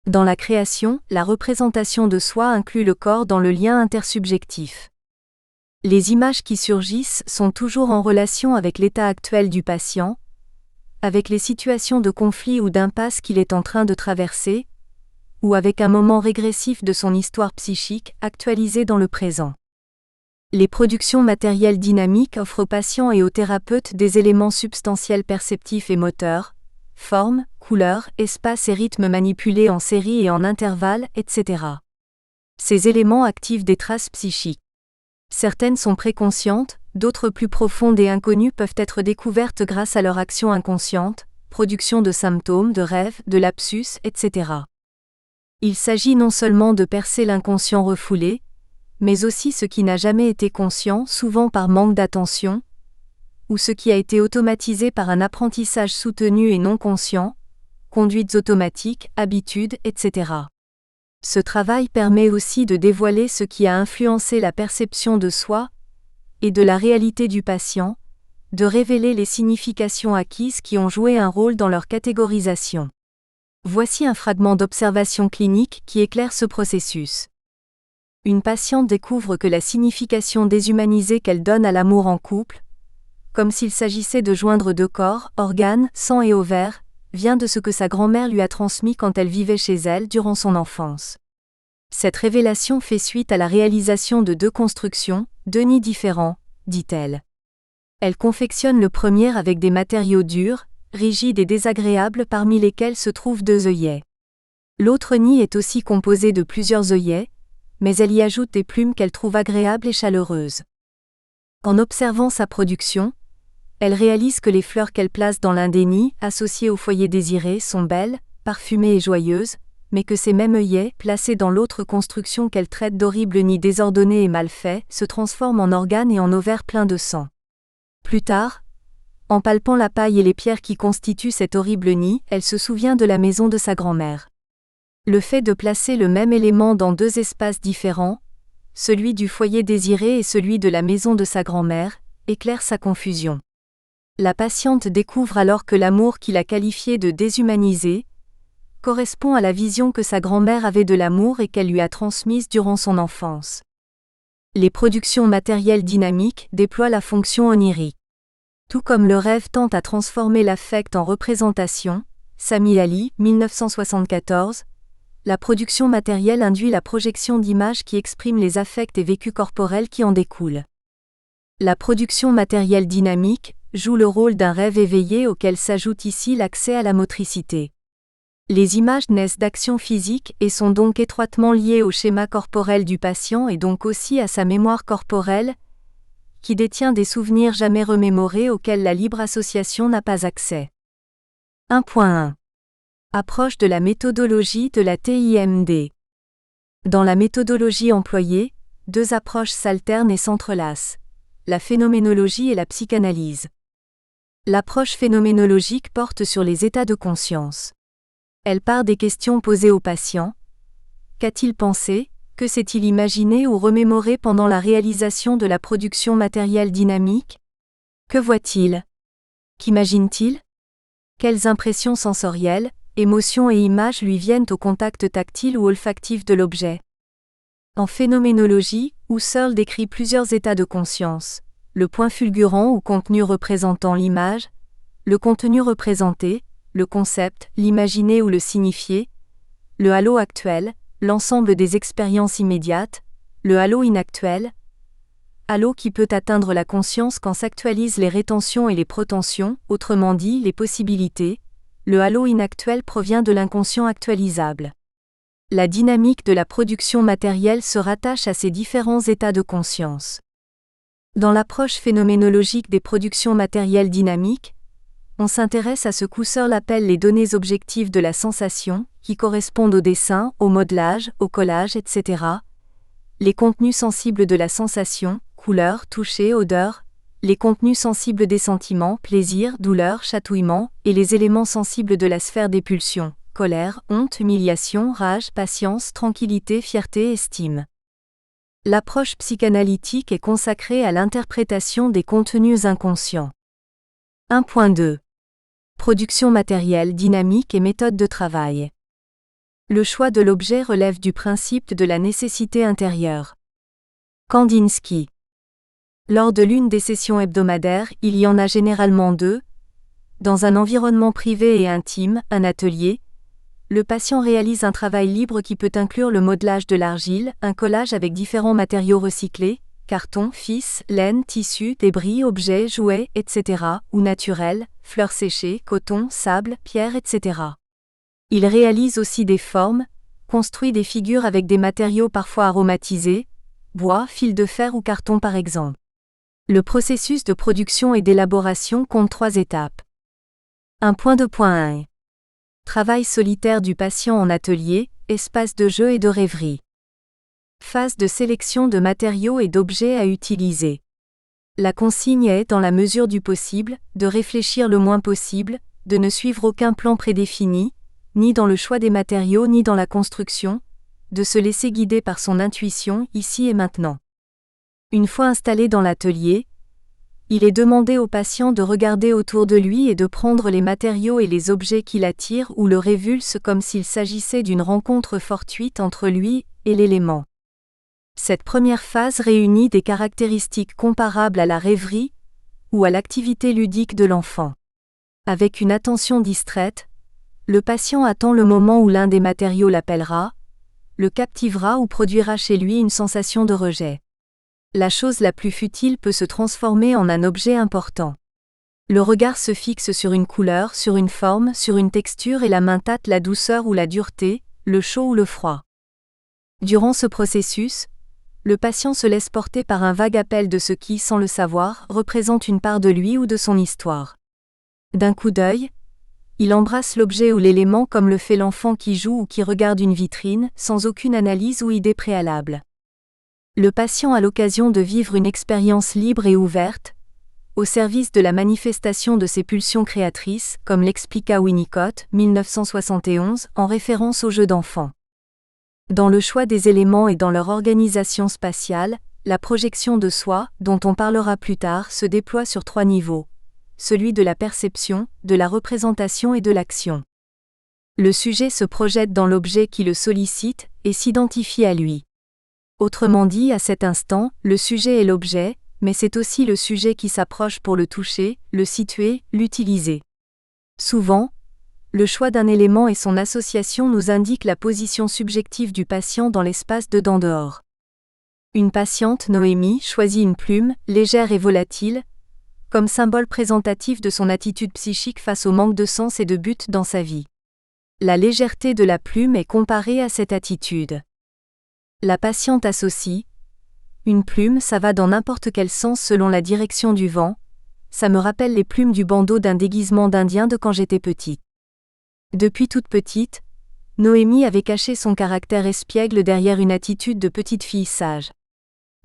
Dans la création, la représentation de soi inclut le corps dans le lien intersubjectif. Les images qui surgissent sont toujours en relation avec l'état actuel du patient, avec les situations de conflit ou d'impasse qu'il est en train de traverser, ou avec un moment régressif de son histoire psychique actualisé dans le présent. Les productions matérielles dynamiques offrent aux patients et aux thérapeutes des éléments substantiels perceptifs et moteurs, formes, couleurs, espaces et rythmes manipulés en série et en intervalles, etc. Ces éléments activent des traces psychiques. Certaines sont préconscientes, d'autres plus profondes et inconnues peuvent être découvertes grâce à leur action inconsciente, production de symptômes, de rêves, de lapsus, etc. Il s'agit non seulement de percer l'inconscient refoulé, mais aussi ce qui n'a jamais été conscient, souvent par manque d'attention, ou ce qui a été automatisé par un apprentissage soutenu et non conscient, conduites automatiques, habitudes, etc. Ce travail permet aussi de dévoiler ce qui a influencé la perception de soi et de la réalité du patient, de révéler les significations acquises qui ont joué un rôle dans leur catégorisation. Voici un fragment d'observation clinique qui éclaire ce processus. Une patiente découvre que la signification déshumanisée qu'elle donne à l'amour en couple, comme s'il s'agissait de joindre deux corps, organes, sang et ovaires, vient de ce que sa grand-mère lui a transmis quand elle vivait chez elle durant son enfance. Cette révélation fait suite à la réalisation de deux constructions, deux nids différents, dit-elle. Elle confectionne le premier avec des matériaux durs, rigides et désagréables parmi lesquels se trouvent deux œillets. L'autre nid est aussi composé de plusieurs œillets, mais elle y ajoute des plumes qu'elle trouve agréables et chaleureuses. En observant sa production, elle réalise que les fleurs qu'elle place dans l'un des nids, associées au foyer désiré, sont belles, parfumées et joyeuses, mais que ces mêmes œillets, placés dans l'autre construction qu'elle traite d'horribles nids désordonnés et mal faits, se transforment en organes et en ovaires pleins de sang. Plus tard, en palpant la paille et les pierres qui constituent cet horrible nid, elle se souvient de la maison de sa grand-mère. Le fait de placer le même élément dans deux espaces différents, celui du foyer désiré et celui de la maison de sa grand-mère, éclaire sa confusion. La patiente découvre alors que l'amour qu'il a qualifié de déshumanisé correspond à la vision que sa grand-mère avait de l'amour et qu'elle lui a transmise durant son enfance. Les productions matérielles dynamiques déploient la fonction onirique. Tout comme le rêve tend à transformer l'affect en représentation, Sami Ali, 1974, la production matérielle induit la projection d'images qui expriment les affects et vécus corporels qui en découlent. La production matérielle dynamique joue le rôle d'un rêve éveillé auquel s'ajoute ici l'accès à la motricité. Les images naissent d'actions physiques et sont donc étroitement liées au schéma corporel du patient et donc aussi à sa mémoire corporelle, qui détient des souvenirs jamais remémorés auxquels la libre association n'a pas accès. 1.1. Approche de la méthodologie de la TIMD. Dans la méthodologie employée, deux approches s'alternent et s'entrelacent, la phénoménologie et la psychanalyse. L'approche phénoménologique porte sur les états de conscience. Elle part des questions posées au patient. Qu'a-t-il pensé, que s'est-il imaginé ou remémoré pendant la réalisation de la production matérielle dynamique? Que voit-il? Qu'imagine-t-il? Quelles impressions sensorielles, émotions et images lui viennent au contact tactile ou olfactif de l'objet? En phénoménologie, Husserl décrit plusieurs états de conscience, le point fulgurant ou contenu représentant l'image, le contenu représenté, le concept, l'imaginer ou le signifier, le halo actuel, l'ensemble des expériences immédiates, le halo inactuel, halo qui peut atteindre la conscience quand s'actualisent les rétentions et les protensions, autrement dit les possibilités. Le halo inactuel provient de l'inconscient actualisable. La dynamique de la production matérielle se rattache à ces différents états de conscience. Dans l'approche phénoménologique des productions matérielles dynamiques, on s'intéresse à ce qu'Husserl appelle les données objectives de la sensation, qui correspondent au dessin, au modelage, au collage, etc. Les contenus sensibles de la sensation, couleur, toucher, odeur, les contenus sensibles des sentiments, plaisir, douleur, chatouillement, et les éléments sensibles de la sphère des pulsions, colère, honte, humiliation, rage, patience, tranquillité, fierté, estime. L'approche psychanalytique est consacrée à l'interprétation des contenus inconscients. 1.2. Production matérielle dynamique et méthode de travail. Le choix de l'objet relève du principe de la nécessité intérieure. Kandinsky. Lors de l'une des sessions hebdomadaires, il y en a généralement 2. Dans un environnement privé et intime, un atelier, le patient réalise un travail libre qui peut inclure le modelage de l'argile, un collage avec différents matériaux recyclés, carton, fils, laine, tissu, débris, objets, jouets, etc., ou naturels, fleurs séchées, coton, sable, pierre, etc. Il réalise aussi des formes, construit des figures avec des matériaux parfois aromatisés, bois, fil de fer ou carton par exemple. Le processus de production et d'élaboration compte 3 étapes. 1.2.1. Travail solitaire du patient en atelier, espace de jeu et de rêverie. Phase de sélection de matériaux et d'objets à utiliser. La consigne est, dans la mesure du possible, de réfléchir le moins possible, de ne suivre aucun plan prédéfini, ni dans le choix des matériaux ni dans la construction, de se laisser guider par son intuition, ici et maintenant. Une fois installé dans l'atelier, il est demandé au patient de regarder autour de lui et de prendre les matériaux et les objets qui l'attirent ou le révulsent comme s'il s'agissait d'une rencontre fortuite entre lui et l'élément. Cette première phase réunit des caractéristiques comparables à la rêverie ou à l'activité ludique de l'enfant. Avec une attention distraite, le patient attend le moment où l'un des matériaux l'appellera, le captivera ou produira chez lui une sensation de rejet. La chose la plus futile peut se transformer en un objet important. Le regard se fixe sur une couleur, sur une forme, sur une texture et la main tâte la douceur ou la dureté, le chaud ou le froid. Durant ce processus, le patient se laisse porter par un vague appel de ce qui, sans le savoir, représente une part de lui ou de son histoire. D'un coup d'œil, il embrasse l'objet ou l'élément comme le fait l'enfant qui joue ou qui regarde une vitrine, sans aucune analyse ou idée préalable. Le patient a l'occasion de vivre une expérience libre et ouverte, au service de la manifestation de ses pulsions créatrices, comme l'expliqua Winnicott, 1971, en référence au jeu d'enfant. Dans le choix des éléments et dans leur organisation spatiale, la projection de soi, dont on parlera plus tard, se déploie sur 3 niveaux. Celui de la perception, de la représentation et de l'action. Le sujet se projette dans l'objet qui le sollicite et s'identifie à lui. Autrement dit, à cet instant, le sujet est l'objet, mais c'est aussi le sujet qui s'approche pour le toucher, le situer, l'utiliser. Souvent, le choix d'un élément et son association nous indiquent la position subjective du patient dans l'espace dedans-dehors. Une patiente, Noémie, choisit une plume, légère et volatile, comme symbole présentatif de son attitude psychique face au manque de sens et de but dans sa vie. La légèreté de la plume est comparée à cette attitude. La patiente associe « Une plume, ça va dans n'importe quel sens selon la direction du vent, ça me rappelle les plumes du bandeau d'un déguisement d'Indien de quand j'étais petite. » Depuis toute petite, Noémie avait caché son caractère espiègle derrière une attitude de petite fille sage.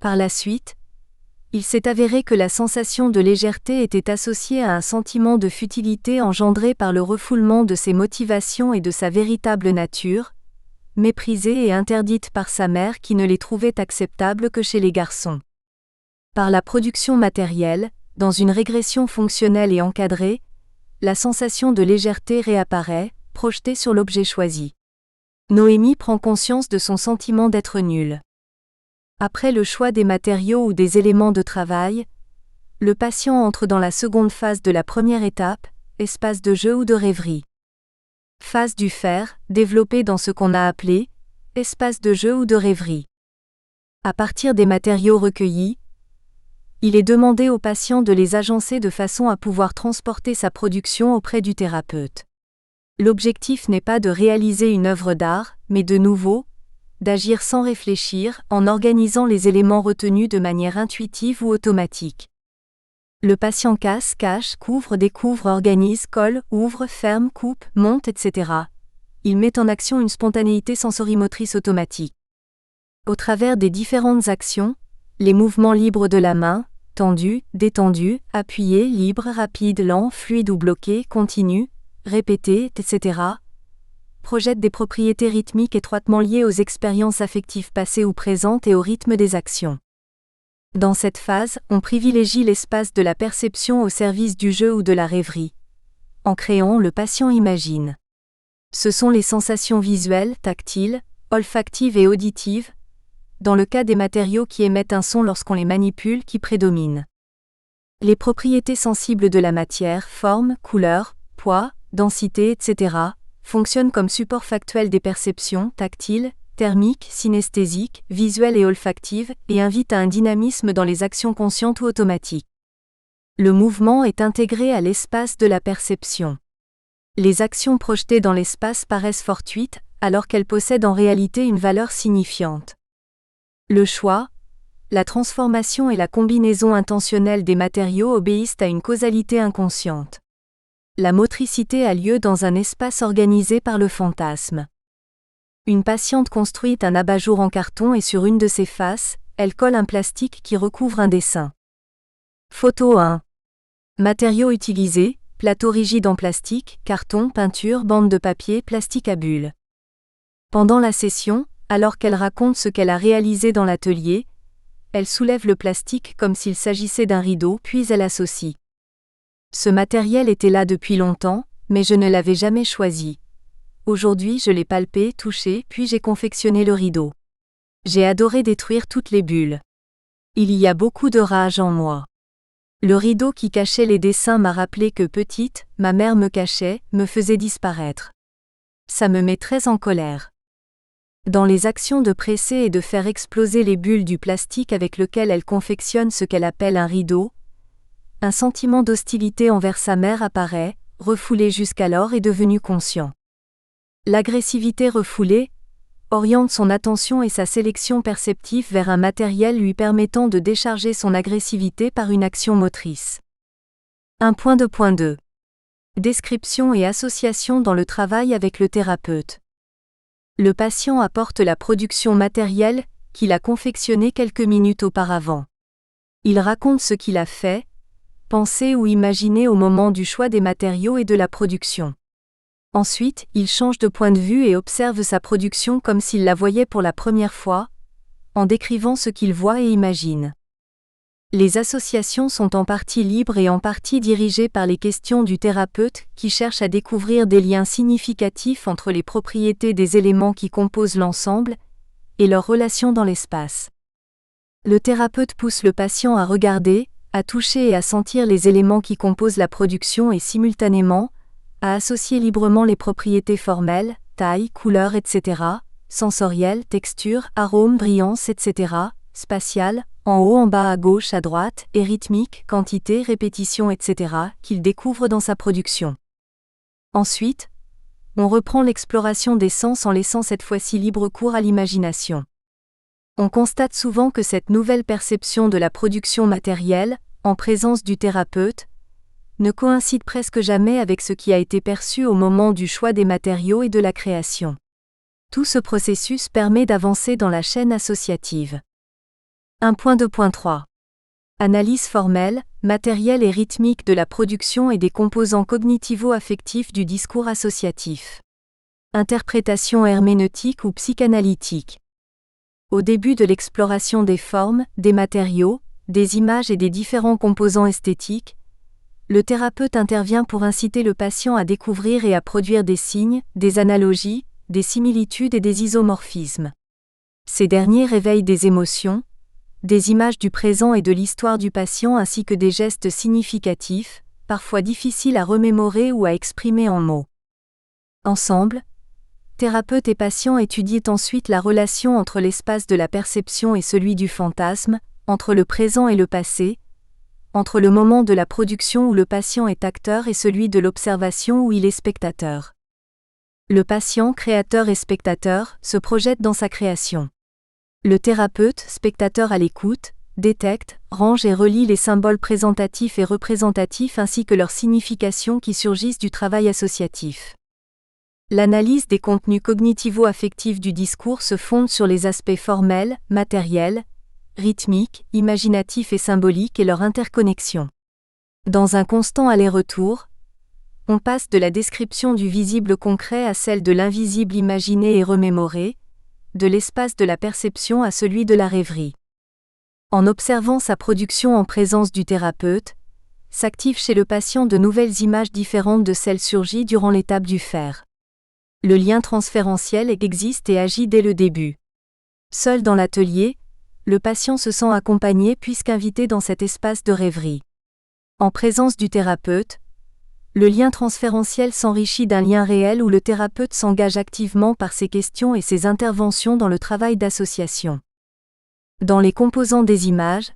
Par la suite, il s'est avéré que la sensation de légèreté était associée à un sentiment de futilité engendré par le refoulement de ses motivations et de sa véritable nature, méprisée et interdite par sa mère qui ne les trouvait acceptables que chez les garçons. Par la production matérielle, dans une régression fonctionnelle et encadrée, la sensation de légèreté réapparaît, projetée sur l'objet choisi. Noémie prend conscience de son sentiment d'être nulle. Après le choix des matériaux ou des éléments de travail, le patient entre dans la seconde phase de la première étape, espace de jeu ou de rêverie. Phase du faire, développée dans ce qu'on a appelé espace de jeu ou de rêverie. À partir des matériaux recueillis, Il est demandé au patient de les agencer de façon à pouvoir transporter sa production auprès du thérapeute. L'objectif n'est pas de réaliser une œuvre d'art, mais de nouveau, d'agir sans réfléchir, en organisant les éléments retenus de manière intuitive ou automatique. Le patient casse, cache, couvre, découvre, organise, colle, ouvre, ferme, coupe, monte, etc. Il met en action une spontanéité sensorimotrice automatique. Au travers des différentes actions, les mouvements libres de la main, tendu, détendu, appuyé, libre, rapide, lent, fluide ou bloqué, continu, répété, etc., projettent des propriétés rythmiques étroitement liées aux expériences affectives passées ou présentes et au rythme des actions. Dans cette phase, on privilégie l'espace de la perception au service du jeu ou de la rêverie. En créant, le patient imagine. Ce sont les sensations visuelles, tactiles, olfactives et auditives, dans le cas des matériaux qui émettent un son lorsqu'on les manipule, qui prédominent. Les propriétés sensibles de la matière, forme, couleur, poids, densité, etc., fonctionnent comme support factuel des perceptions tactiles, thermiques, synesthésiques, visuelles et olfactives, et invitent à un dynamisme dans les actions conscientes ou automatiques. Le mouvement est intégré à l'espace de la perception. Les actions projetées dans l'espace paraissent fortuites, alors qu'elles possèdent en réalité une valeur signifiante. Le choix, la transformation et la combinaison intentionnelle des matériaux obéissent à une causalité inconsciente. La motricité a lieu dans un espace organisé par le fantasme. Une patiente construit un abat-jour en carton et sur une de ses faces, elle colle un plastique qui recouvre un dessin. Photo 1. Matériaux utilisés, plateau rigide en plastique, carton, peinture, bande de papier, plastique à bulles. Pendant la session, alors qu'elle raconte ce qu'elle a réalisé dans l'atelier, elle soulève le plastique comme s'il s'agissait d'un rideau, puis elle associe. Ce matériel était là depuis longtemps, mais je ne l'avais jamais choisi. Aujourd'hui je l'ai palpé, touché, puis j'ai confectionné le rideau. J'ai adoré détruire toutes les bulles. Il y a beaucoup de rage en moi. Le rideau qui cachait les dessins m'a rappelé que petite, ma mère me cachait, me faisait disparaître. Ça me met très en colère. Dans les actions de presser et de faire exploser les bulles du plastique avec lequel elle confectionne ce qu'elle appelle un rideau, un sentiment d'hostilité envers sa mère apparaît, refoulé jusqu'alors et devenu conscient. L'agressivité refoulée oriente son attention et sa sélection perceptive vers un matériel lui permettant de décharger son agressivité par une action motrice. 1.2.2 Description et association dans le travail avec le thérapeute. Le patient apporte la production matérielle qu'il a confectionnée quelques minutes auparavant. Il raconte ce qu'il a fait, pensé ou imaginé au moment du choix des matériaux et de la production. Ensuite, il change de point de vue et observe sa production comme s'il la voyait pour la première fois, en décrivant ce qu'il voit et imagine. Les associations sont en partie libres et en partie dirigées par les questions du thérapeute qui cherche à découvrir des liens significatifs entre les propriétés des éléments qui composent l'ensemble et leur relation dans l'espace. Le thérapeute pousse le patient à regarder, à toucher et à sentir les éléments qui composent la production et simultanément, à associer librement les propriétés formelles, taille, couleur, etc., sensorielles, texture, arôme, brillance, etc., spatiales, en haut, en bas, à gauche, à droite, et rythmique, quantité, répétition, etc., qu'il découvre dans sa production. Ensuite, on reprend l'exploration des sens en laissant cette fois-ci libre cours à l'imagination. On constate souvent que cette nouvelle perception de la production matérielle, en présence du thérapeute, ne coïncide presque jamais avec ce qui a été perçu au moment du choix des matériaux et de la création. Tout ce processus permet d'avancer dans la chaîne associative. 1.2.3 Analyse formelle, matérielle et rythmique de la production et des composants cognitivo-affectifs du discours associatif. Interprétation herméneutique ou psychanalytique. Au début de l'exploration des formes, des matériaux, des images et des différents composants esthétiques, le thérapeute intervient pour inciter le patient à découvrir et à produire des signes, des analogies, des similitudes et des isomorphismes. Ces derniers réveillent des émotions, des images du présent et de l'histoire du patient ainsi que des gestes significatifs, parfois difficiles à remémorer ou à exprimer en mots. Ensemble, thérapeute et patient étudient ensuite la relation entre l'espace de la perception et celui du fantasme, entre le présent et le passé, entre le moment de la production où le patient est acteur et celui de l'observation où il est spectateur. Le patient, créateur et spectateur, se projette dans sa création. Le thérapeute, spectateur à l'écoute, détecte, range et relie les symboles présentatifs et représentatifs ainsi que leurs significations qui surgissent du travail associatif. L'analyse des contenus cognitivo-affectifs du discours se fonde sur les aspects formels, matériels, rythmiques, imaginatifs et symboliques et leur interconnexion. Dans un constant aller-retour, on passe de la description du visible concret à celle de l'invisible imaginé et remémoré, de l'espace de la perception à celui de la rêverie. En observant sa production en présence du thérapeute, s'activent chez le patient de nouvelles images différentes de celles surgies durant l'étape du faire. Le lien transférentiel existe et agit dès le début. Seul dans l'atelier, le patient se sent accompagné puisqu'invité dans cet espace de rêverie. En présence du thérapeute, le lien transférentiel s'enrichit d'un lien réel où le thérapeute s'engage activement par ses questions et ses interventions dans le travail d'association. Dans les composants des images,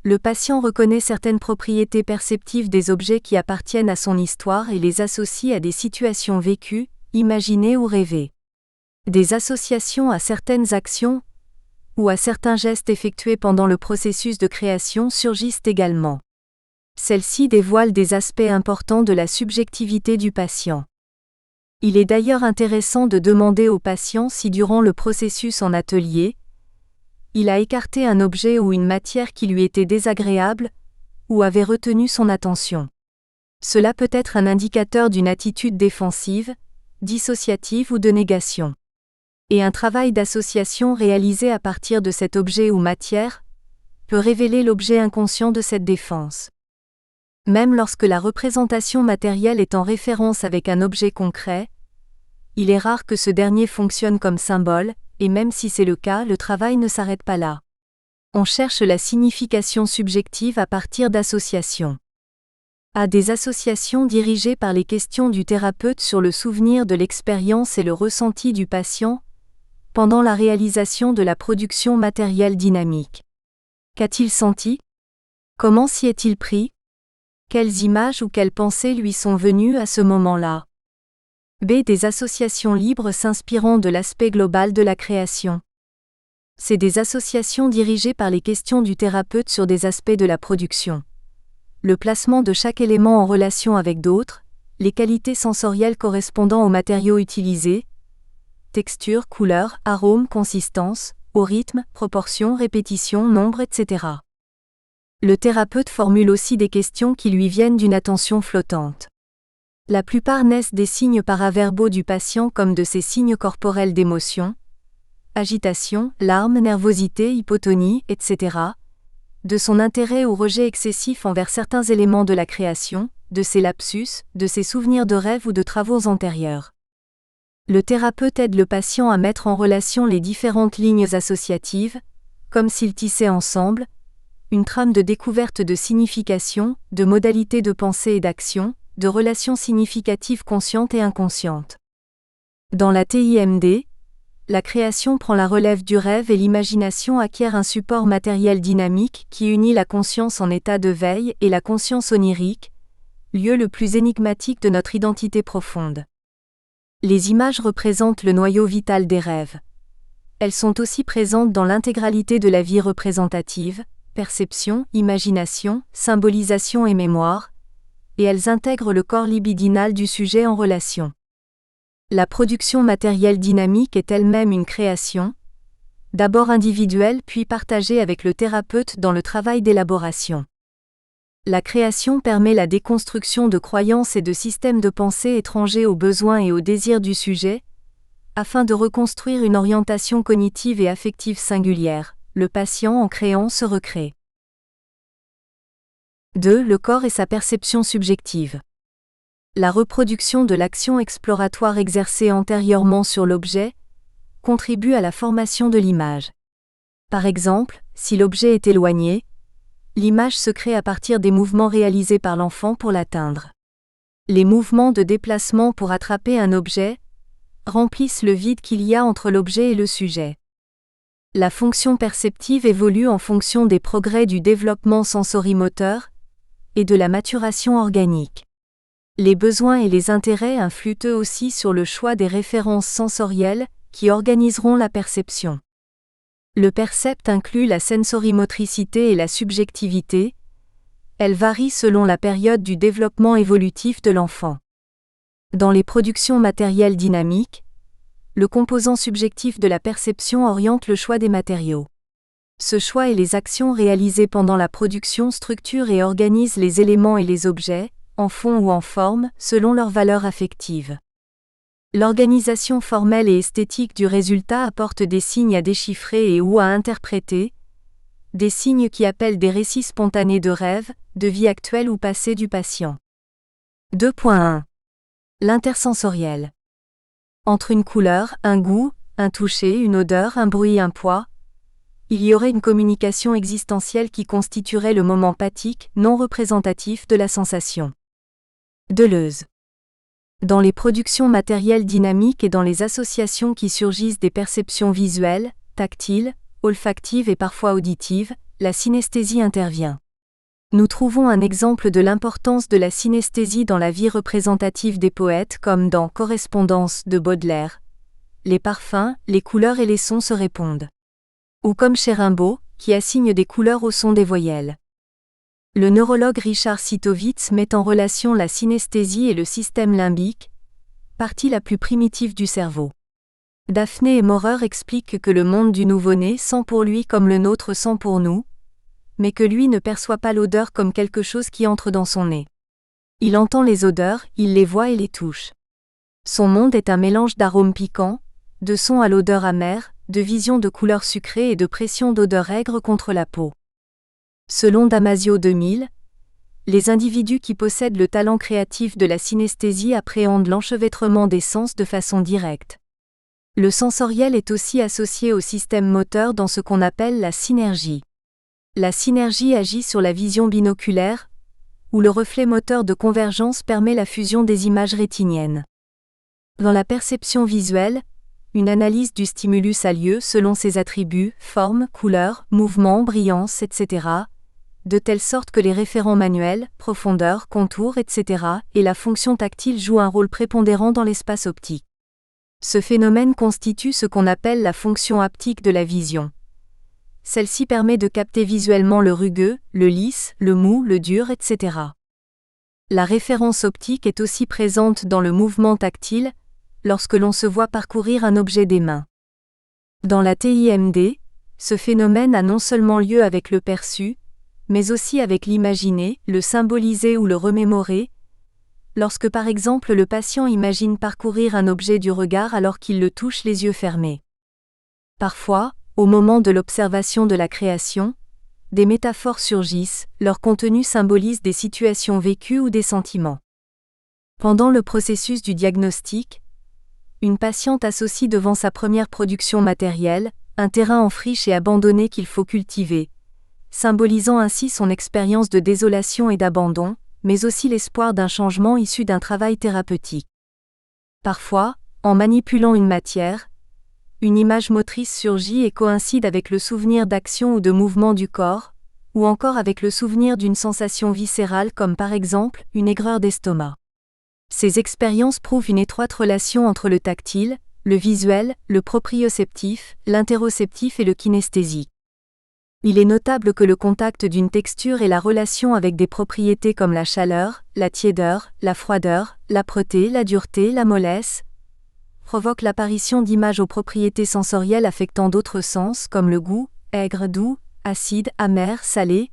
le patient reconnaît certaines propriétés perceptives des objets qui appartiennent à son histoire et les associe à des situations vécues, imaginées ou rêvées. Des associations à certaines actions ou à certains gestes effectués pendant le processus de création surgissent également. Celles-ci dévoilent des aspects importants de la subjectivité du patient. Il est d'ailleurs intéressant de demander au patient si durant le processus en atelier, il a écarté un objet ou une matière qui lui était désagréable, ou avait retenu son attention. Cela peut être un indicateur d'une attitude défensive, dissociative ou de négation. Et un travail d'association réalisé à partir de cet objet ou matière peut révéler l'objet inconscient de cette défense. Même lorsque la représentation matérielle est en référence avec un objet concret, il est rare que ce dernier fonctionne comme symbole, et même si c'est le cas, le travail ne s'arrête pas là. On cherche la signification subjective à partir d'associations. À des associations dirigées par les questions du thérapeute sur le souvenir de l'expérience et le ressenti du patient pendant la réalisation de la production matérielle dynamique. Qu'a-t-il senti? Comment s'y est-il pris? Quelles images ou quelles pensées lui sont venues à ce moment-là? B. Des associations libres s'inspirant de l'aspect global de la création. C'est des associations dirigées par les questions du thérapeute sur des aspects de la production. Le placement de chaque élément en relation avec d'autres, les qualités sensorielles correspondant aux matériaux utilisés, texture, couleur, arôme, consistance, au rythme, proportion, répétition, nombre, etc. Le thérapeute formule aussi des questions qui lui viennent d'une attention flottante. La plupart naissent des signes paraverbaux du patient comme de ses signes corporels d'émotion, agitation, larmes, nervosité, hypotonie, etc., de son intérêt ou rejet excessif envers certains éléments de la création, de ses lapsus, de ses souvenirs de rêves ou de travaux antérieurs. Le thérapeute aide le patient à mettre en relation les différentes lignes associatives, comme s'ils tissaient ensemble, une trame de découverte de signification, de modalités de pensée et d'action, de relations significatives conscientes et inconscientes. Dans la TIMD, la création prend la relève du rêve et l'imagination acquiert un support matériel dynamique qui unit la conscience en état de veille et la conscience onirique, lieu le plus énigmatique de notre identité profonde. Les images représentent le noyau vital des rêves. Elles sont aussi présentes dans l'intégralité de la vie représentative, perception, imagination, symbolisation et mémoire, et elles intègrent le corps libidinal du sujet en relation. La production matérielle dynamique est elle-même une création, d'abord individuelle puis partagée avec le thérapeute dans le travail d'élaboration. La création permet la déconstruction de croyances et de systèmes de pensée étrangers aux besoins et aux désirs du sujet, afin de reconstruire une orientation cognitive et affective singulière. Le patient en créant se recrée. 2. Le corps et sa perception subjective. La reproduction de l'action exploratoire exercée antérieurement sur l'objet contribue à la formation de l'image. Par exemple, si l'objet est éloigné, l'image se crée à partir des mouvements réalisés par l'enfant pour l'atteindre. Les mouvements de déplacement pour attraper un objet remplissent le vide qu'il y a entre l'objet et le sujet. La fonction perceptive évolue en fonction des progrès du développement sensorimoteur, et de la maturation organique. Les besoins et les intérêts influent eux aussi sur le choix des références sensorielles qui organiseront la perception. Le percept inclut la sensorimotricité et la subjectivité. Elle varie selon la période du développement évolutif de l'enfant. Dans les productions matérielles dynamiques, le composant subjectif de la perception oriente le choix des matériaux. Ce choix et les actions réalisées pendant la production structurent et organisent les éléments et les objets, en fond ou en forme, selon leur valeur affective. L'organisation formelle et esthétique du résultat apporte des signes à déchiffrer et ou à interpréter, des signes qui appellent des récits spontanés de rêves, de vie actuelle ou passée du patient. 2.1. L'intersensoriel. Entre une couleur, un goût, un toucher, une odeur, un bruit, un poids, il y aurait une communication existentielle qui constituerait le moment pathique, non représentatif de la sensation. Deleuze. Dans les productions matérielles dynamiques et dans les associations qui surgissent des perceptions visuelles, tactiles, olfactives et parfois auditives, la synesthésie intervient. Nous trouvons un exemple de l'importance de la synesthésie dans la vie représentative des poètes comme dans Correspondance de Baudelaire. Les parfums, les couleurs et les sons se répondent. Ou comme chez Rimbaud, qui assigne des couleurs au son des voyelles. Le neurologue Richard Sitowitz met en relation la synesthésie et le système limbique, partie la plus primitive du cerveau. Daphné et Maurer expliquent que le monde du nouveau-né sent pour lui comme le nôtre sent pour nous, mais que lui ne perçoit pas l'odeur comme quelque chose qui entre dans son nez. Il entend les odeurs, il les voit et les touche. Son monde est un mélange d'arômes piquants, de sons à l'odeur amère, de visions de couleurs sucrées et de pression d'odeurs aigres contre la peau. Selon Damasio 2000, les individus qui possèdent le talent créatif de la synesthésie appréhendent l'enchevêtrement des sens de façon directe. Le sensoriel est aussi associé au système moteur dans ce qu'on appelle la synergie. La synergie agit sur la vision binoculaire, où le reflet moteur de convergence permet la fusion des images rétiniennes. Dans la perception visuelle, une analyse du stimulus a lieu selon ses attributs, forme, couleur, mouvement, brillance, etc., de telle sorte que les référents manuels, profondeur, contour, etc., et la fonction tactile jouent un rôle prépondérant dans l'espace optique. Ce phénomène constitue ce qu'on appelle la fonction haptique de la vision. Celle-ci permet de capter visuellement le rugueux, le lisse, le mou, le dur, etc. La référence optique est aussi présente dans le mouvement tactile, lorsque l'on se voit parcourir un objet des mains. Dans la TIMD, ce phénomène a non seulement lieu avec le perçu, mais aussi avec l'imaginé, le symbolisé ou le remémoré, lorsque par exemple le patient imagine parcourir un objet du regard alors qu'il le touche les yeux fermés. Parfois, au moment de l'observation de la création, des métaphores surgissent, leur contenu symbolise des situations vécues ou des sentiments. Pendant le processus du diagnostic, une patiente associe devant sa première production matérielle, un terrain en friche et abandonné qu'il faut cultiver, symbolisant ainsi son expérience de désolation et d'abandon, mais aussi l'espoir d'un changement issu d'un travail thérapeutique. Parfois, en manipulant une matière, une image motrice surgit et coïncide avec le souvenir d'action ou de mouvement du corps, ou encore avec le souvenir d'une sensation viscérale comme par exemple une aigreur d'estomac. Ces expériences prouvent une étroite relation entre le tactile, le visuel, le proprioceptif, l'interoceptif et le kinesthésique. Il est notable que le contact d'une texture et la relation avec des propriétés comme la chaleur, la tiédeur, la froideur, l'âpreté, la dureté, la mollesse, provoquent l'apparition d'images aux propriétés sensorielles affectant d'autres sens comme le goût, aigre, doux, acide, amer, salé,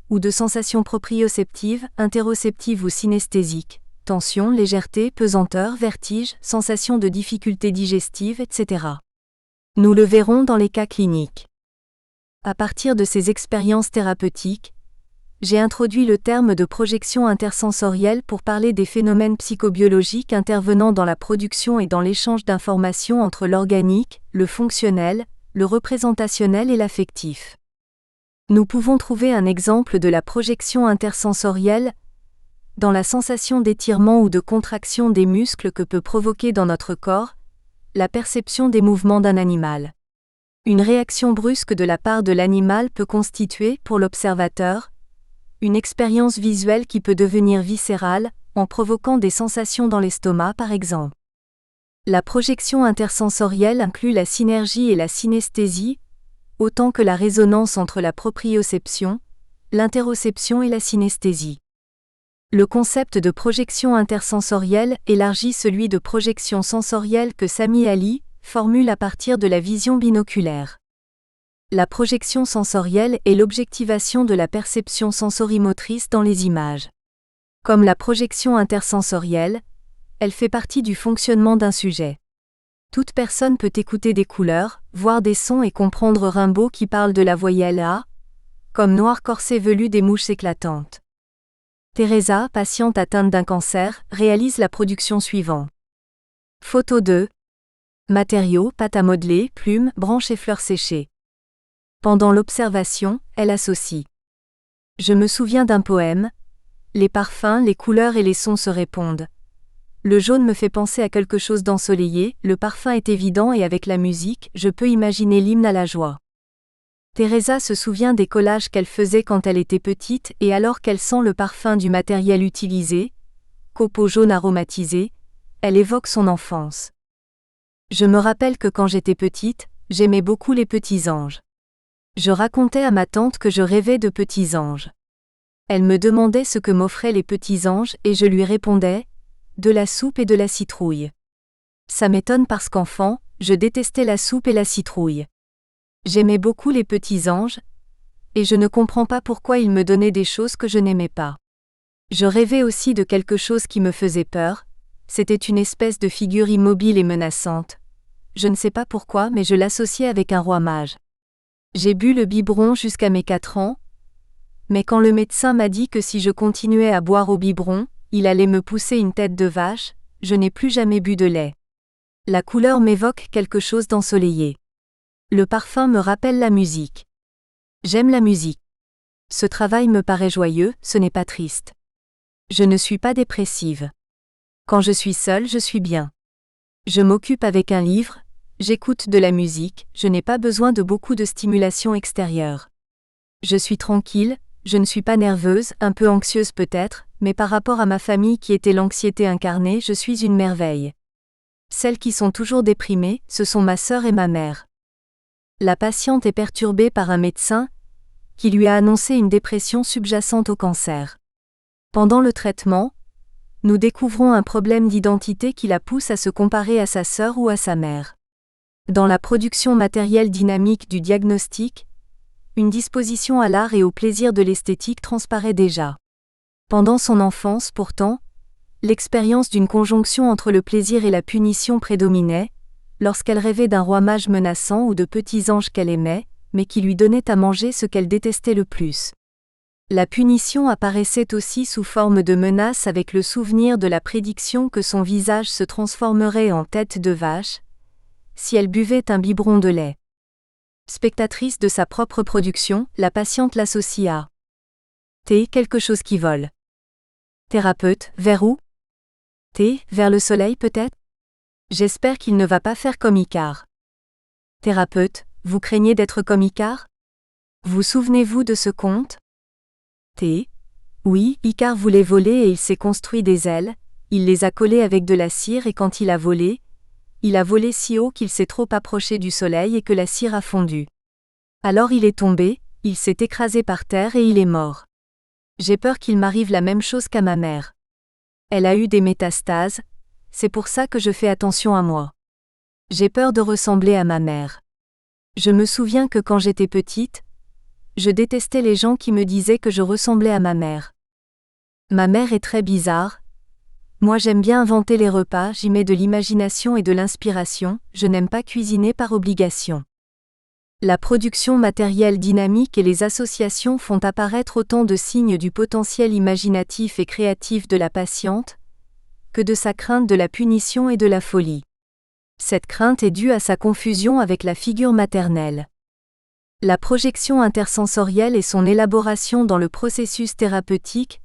ou de sensations proprioceptives, interoceptives ou synesthésiques, tension, légèreté, pesanteur, vertige, sensation de difficulté digestive, etc. Nous le verrons dans les cas cliniques. À partir de ces expériences thérapeutiques, j'ai introduit le terme de projection intersensorielle pour parler des phénomènes psychobiologiques intervenant dans la production et dans l'échange d'informations entre l'organique, le fonctionnel, le représentationnel et l'affectif. Nous pouvons trouver un exemple de la projection intersensorielle dans la sensation d'étirement ou de contraction des muscles que peut provoquer dans notre corps la perception des mouvements d'un animal. Une réaction brusque de la part de l'animal peut constituer, pour l'observateur, une expérience visuelle qui peut devenir viscérale, en provoquant des sensations dans l'estomac par exemple. La projection intersensorielle inclut la synergie et la synesthésie, autant que la résonance entre la proprioception, l'interoception et la synesthésie. Le concept de projection intersensorielle élargit celui de projection sensorielle que Sami Ali formule à partir de la vision binoculaire. La projection sensorielle est l'objectivation de la perception sensorimotrice dans les images. Comme la projection intersensorielle, elle fait partie du fonctionnement d'un sujet. Toute personne peut écouter des couleurs, voir des sons et comprendre Rimbaud qui parle de la voyelle A, comme noir corset velu des mouches éclatantes. Teresa, patiente atteinte d'un cancer, réalise la production suivante. Photo 2. Matériaux, pâte à modeler, plumes, branches et fleurs séchées. Pendant l'observation, elle associe. Je me souviens d'un poème. Les parfums, les couleurs et les sons se répondent. Le jaune me fait penser à quelque chose d'ensoleillé, le parfum est évident et avec la musique, je peux imaginer l'hymne à la joie. Teresa se souvient des collages qu'elle faisait quand elle était petite et alors qu'elle sent le parfum du matériel utilisé, copeaux jaunes aromatisés, elle évoque son enfance. Je me rappelle que quand j'étais petite, j'aimais beaucoup les petits anges. Je racontais à ma tante que je rêvais de petits anges. Elle me demandait ce que m'offraient les petits anges et je lui répondais « de la soupe et de la citrouille ». Ça m'étonne parce qu'enfant, je détestais la soupe et la citrouille. J'aimais beaucoup les petits anges, et je ne comprends pas pourquoi ils me donnaient des choses que je n'aimais pas. Je rêvais aussi de quelque chose qui me faisait peur, c'était une espèce de figure immobile et menaçante. Je ne sais pas pourquoi mais je l'associais avec un roi mage. J'ai bu le biberon jusqu'à mes 4 ans, mais quand le médecin m'a dit que si je continuais à boire au biberon, il allait me pousser une tête de vache, je n'ai plus jamais bu de lait. La couleur m'évoque quelque chose d'ensoleillé. Le parfum me rappelle la musique. J'aime la musique. Ce travail me paraît joyeux, ce n'est pas triste. Je ne suis pas dépressive. Quand je suis seule, je suis bien. Je m'occupe avec un livre, j'écoute de la musique, je n'ai pas besoin de beaucoup de stimulation extérieure. Je suis tranquille, je ne suis pas nerveuse, un peu anxieuse peut-être, mais par rapport à ma famille qui était l'anxiété incarnée, je suis une merveille. Celles qui sont toujours déprimées, ce sont ma sœur et ma mère. La patiente est perturbée par un médecin qui lui a annoncé une dépression subjacente au cancer. Pendant le traitement, nous découvrons un problème d'identité qui la pousse à se comparer à sa sœur ou à sa mère. Dans la production matérielle dynamique du diagnostic, une disposition à l'art et au plaisir de l'esthétique transparaît déjà. Pendant son enfance, pourtant, l'expérience d'une conjonction entre le plaisir et la punition prédominait, lorsqu'elle rêvait d'un roi mage menaçant ou de petits anges qu'elle aimait, mais qui lui donnaient à manger ce qu'elle détestait le plus. La punition apparaissait aussi sous forme de menace avec le souvenir de la prédiction que son visage se transformerait en tête de vache, si elle buvait un biberon de lait. Spectatrice de sa propre production, la patiente l'associe à T. Quelque chose qui vole. Thérapeute, vers où? T. Vers le soleil peut-être? J'espère qu'il ne va pas faire comme Icare. Thérapeute, vous craignez d'être comme Icare? Vous souvenez-vous de ce conte? T. Oui, Icare voulait voler et il s'est construit des ailes, il les a collées avec de la cire et quand il a volé si haut qu'il s'est trop approché du soleil et que la cire a fondu. Alors il est tombé, il s'est écrasé par terre et il est mort. J'ai peur qu'il m'arrive la même chose qu'à ma mère. Elle a eu des métastases, c'est pour ça que je fais attention à moi. J'ai peur de ressembler à ma mère. Je me souviens que quand j'étais petite, je détestais les gens qui me disaient que je ressemblais à ma mère. Ma mère est très bizarre. Moi j'aime bien inventer les repas, j'y mets de l'imagination et de l'inspiration, je n'aime pas cuisiner par obligation. La production matérielle dynamique et les associations font apparaître autant de signes du potentiel imaginatif et créatif de la patiente, que de sa crainte de la punition et de la folie. Cette crainte est due à sa confusion avec la figure maternelle. La projection intersensorielle et son élaboration dans le processus thérapeutique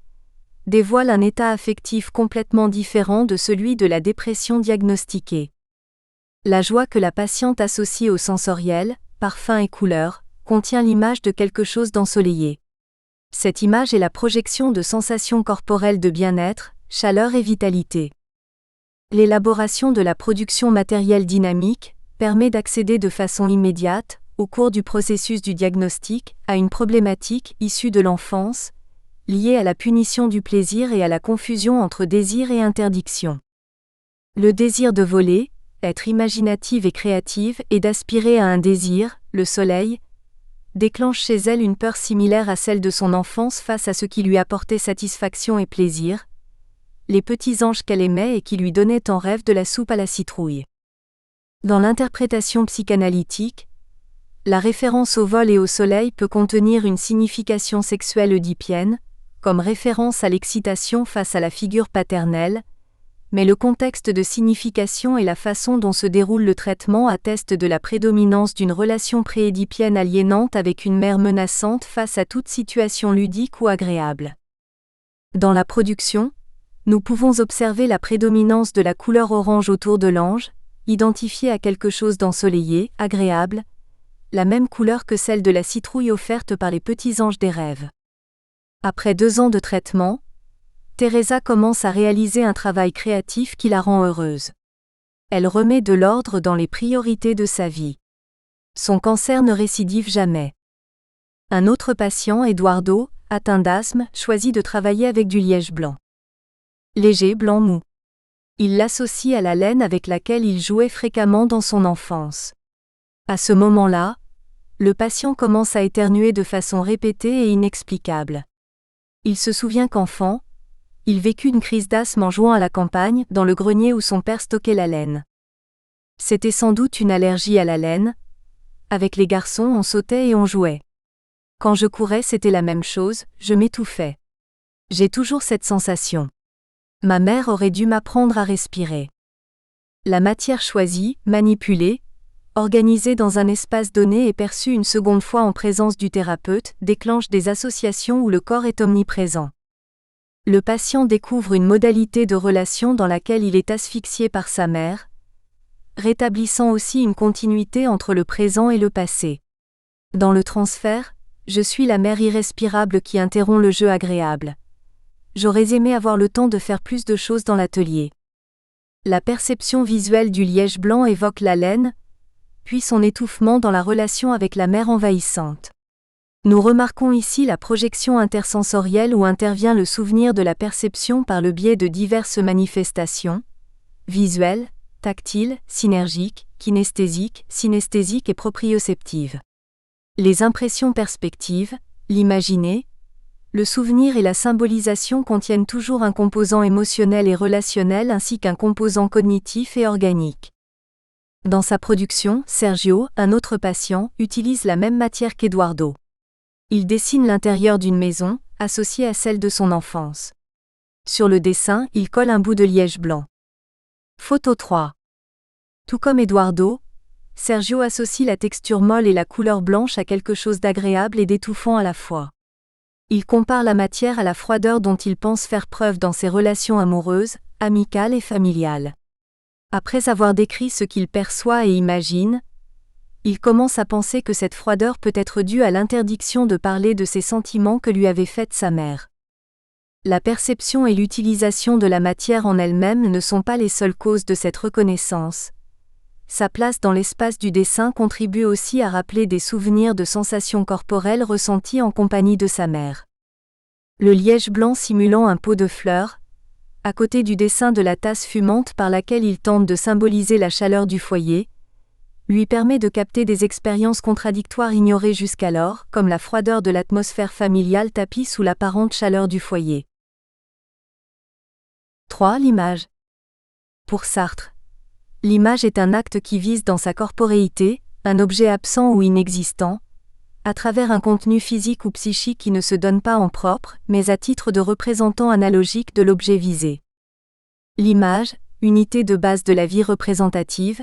dévoilent un état affectif complètement différent de celui de la dépression diagnostiquée. La joie que la patiente associe au sensoriel, parfum et couleur, contient l'image de quelque chose d'ensoleillé. Cette image est la projection de sensations corporelles de bien-être, chaleur et vitalité. L'élaboration de la production matérielle dynamique permet d'accéder de façon immédiate, au cours du processus du diagnostic, à une problématique issue de l'enfance, liée à la punition du plaisir et à la confusion entre désir et interdiction. Le désir de voler, être imaginative et créative et d'aspirer à un désir, le soleil, déclenche chez elle une peur similaire à celle de son enfance face à ce qui lui apportait satisfaction et plaisir, les petits anges qu'elle aimait et qui lui donnaient en rêve de la soupe à la citrouille. Dans l'interprétation psychanalytique, la référence au vol et au soleil peut contenir une signification sexuelle oedipienne, comme référence à l'excitation face à la figure paternelle, mais le contexte de signification et la façon dont se déroule le traitement attestent de la prédominance d'une relation préédipienne aliénante avec une mère menaçante face à toute situation ludique ou agréable. Dans la production, nous pouvons observer la prédominance de la couleur orange autour de l'ange, identifiée à quelque chose d'ensoleillé, agréable, la même couleur que celle de la citrouille offerte par les petits anges des rêves. Après 2 ans de traitement, Teresa commence à réaliser un travail créatif qui la rend heureuse. Elle remet de l'ordre dans les priorités de sa vie. Son cancer ne récidive jamais. Un autre patient, Eduardo, atteint d'asthme, choisit de travailler avec du liège blanc. Léger, blanc mou. Il l'associe à la laine avec laquelle il jouait fréquemment dans son enfance. À ce moment-là, le patient commence à éternuer de façon répétée et inexplicable. Il se souvient qu'enfant, il vécut une crise d'asthme en jouant à la campagne, dans le grenier où son père stockait la laine. C'était sans doute une allergie à la laine. Avec les garçons, on sautait et on jouait. Quand je courais, c'était la même chose, je m'étouffais. J'ai toujours cette sensation. Ma mère aurait dû m'apprendre à respirer. La matière choisie, manipulée, organisée dans un espace donné et perçue une seconde fois en présence du thérapeute, déclenche des associations où le corps est omniprésent. Le patient découvre une modalité de relation dans laquelle il est asphyxié par sa mère, rétablissant aussi une continuité entre le présent et le passé. Dans le transfert, je suis la mère irrespirable qui interrompt le jeu agréable. J'aurais aimé avoir le temps de faire plus de choses dans l'atelier. La perception visuelle du liège blanc évoque la laine, puis son étouffement dans la relation avec la mère envahissante. Nous remarquons ici la projection intersensorielle où intervient le souvenir de la perception par le biais de diverses manifestations, visuelles, tactiles, synergiques, kinesthésiques, synesthésiques et proprioceptives. Les impressions perspectives, l'imaginer, le souvenir et la symbolisation contiennent toujours un composant émotionnel et relationnel ainsi qu'un composant cognitif et organique. Dans sa production, Sergio, un autre patient, utilise la même matière qu'Eduardo. Il dessine l'intérieur d'une maison, associée à celle de son enfance. Sur le dessin, il colle un bout de liège blanc. Photo 3. Tout comme Eduardo, Sergio associe la texture molle et la couleur blanche à quelque chose d'agréable et d'étouffant à la fois. Il compare la matière à la froideur dont il pense faire preuve dans ses relations amoureuses, amicales et familiales. Après avoir décrit ce qu'il perçoit et imagine, il commence à penser que cette froideur peut être due à l'interdiction de parler de ses sentiments que lui avait faite sa mère. La perception et l'utilisation de la matière en elle-même ne sont pas les seules causes de cette reconnaissance. Sa place dans l'espace du dessin contribue aussi à rappeler des souvenirs de sensations corporelles ressenties en compagnie de sa mère. Le liège blanc simulant un pot de fleurs, à côté du dessin de la tasse fumante par laquelle il tente de symboliser la chaleur du foyer, lui permet de capter des expériences contradictoires ignorées jusqu'alors, comme la froideur de l'atmosphère familiale tapie sous l'apparente chaleur du foyer. 3. L'image. Pour Sartre, l'image est un acte qui vise dans sa corporéité, un objet absent ou inexistant, à travers un contenu physique ou psychique qui ne se donne pas en propre, mais à titre de représentant analogique de l'objet visé. L'image, unité de base de la vie représentative,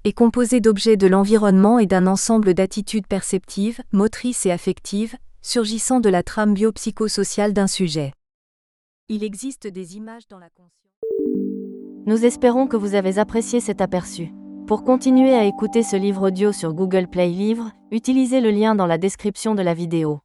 est composée d'objets de l'environnement et d'un ensemble d'attitudes perceptives, motrices et affectives, surgissant de la trame biopsychosociale d'un sujet. Il existe des images dans la conscience. Nous espérons que vous avez apprécié cet aperçu. Pour continuer à écouter ce livre audio sur Google Play Livres, utilisez le lien dans la description de la vidéo.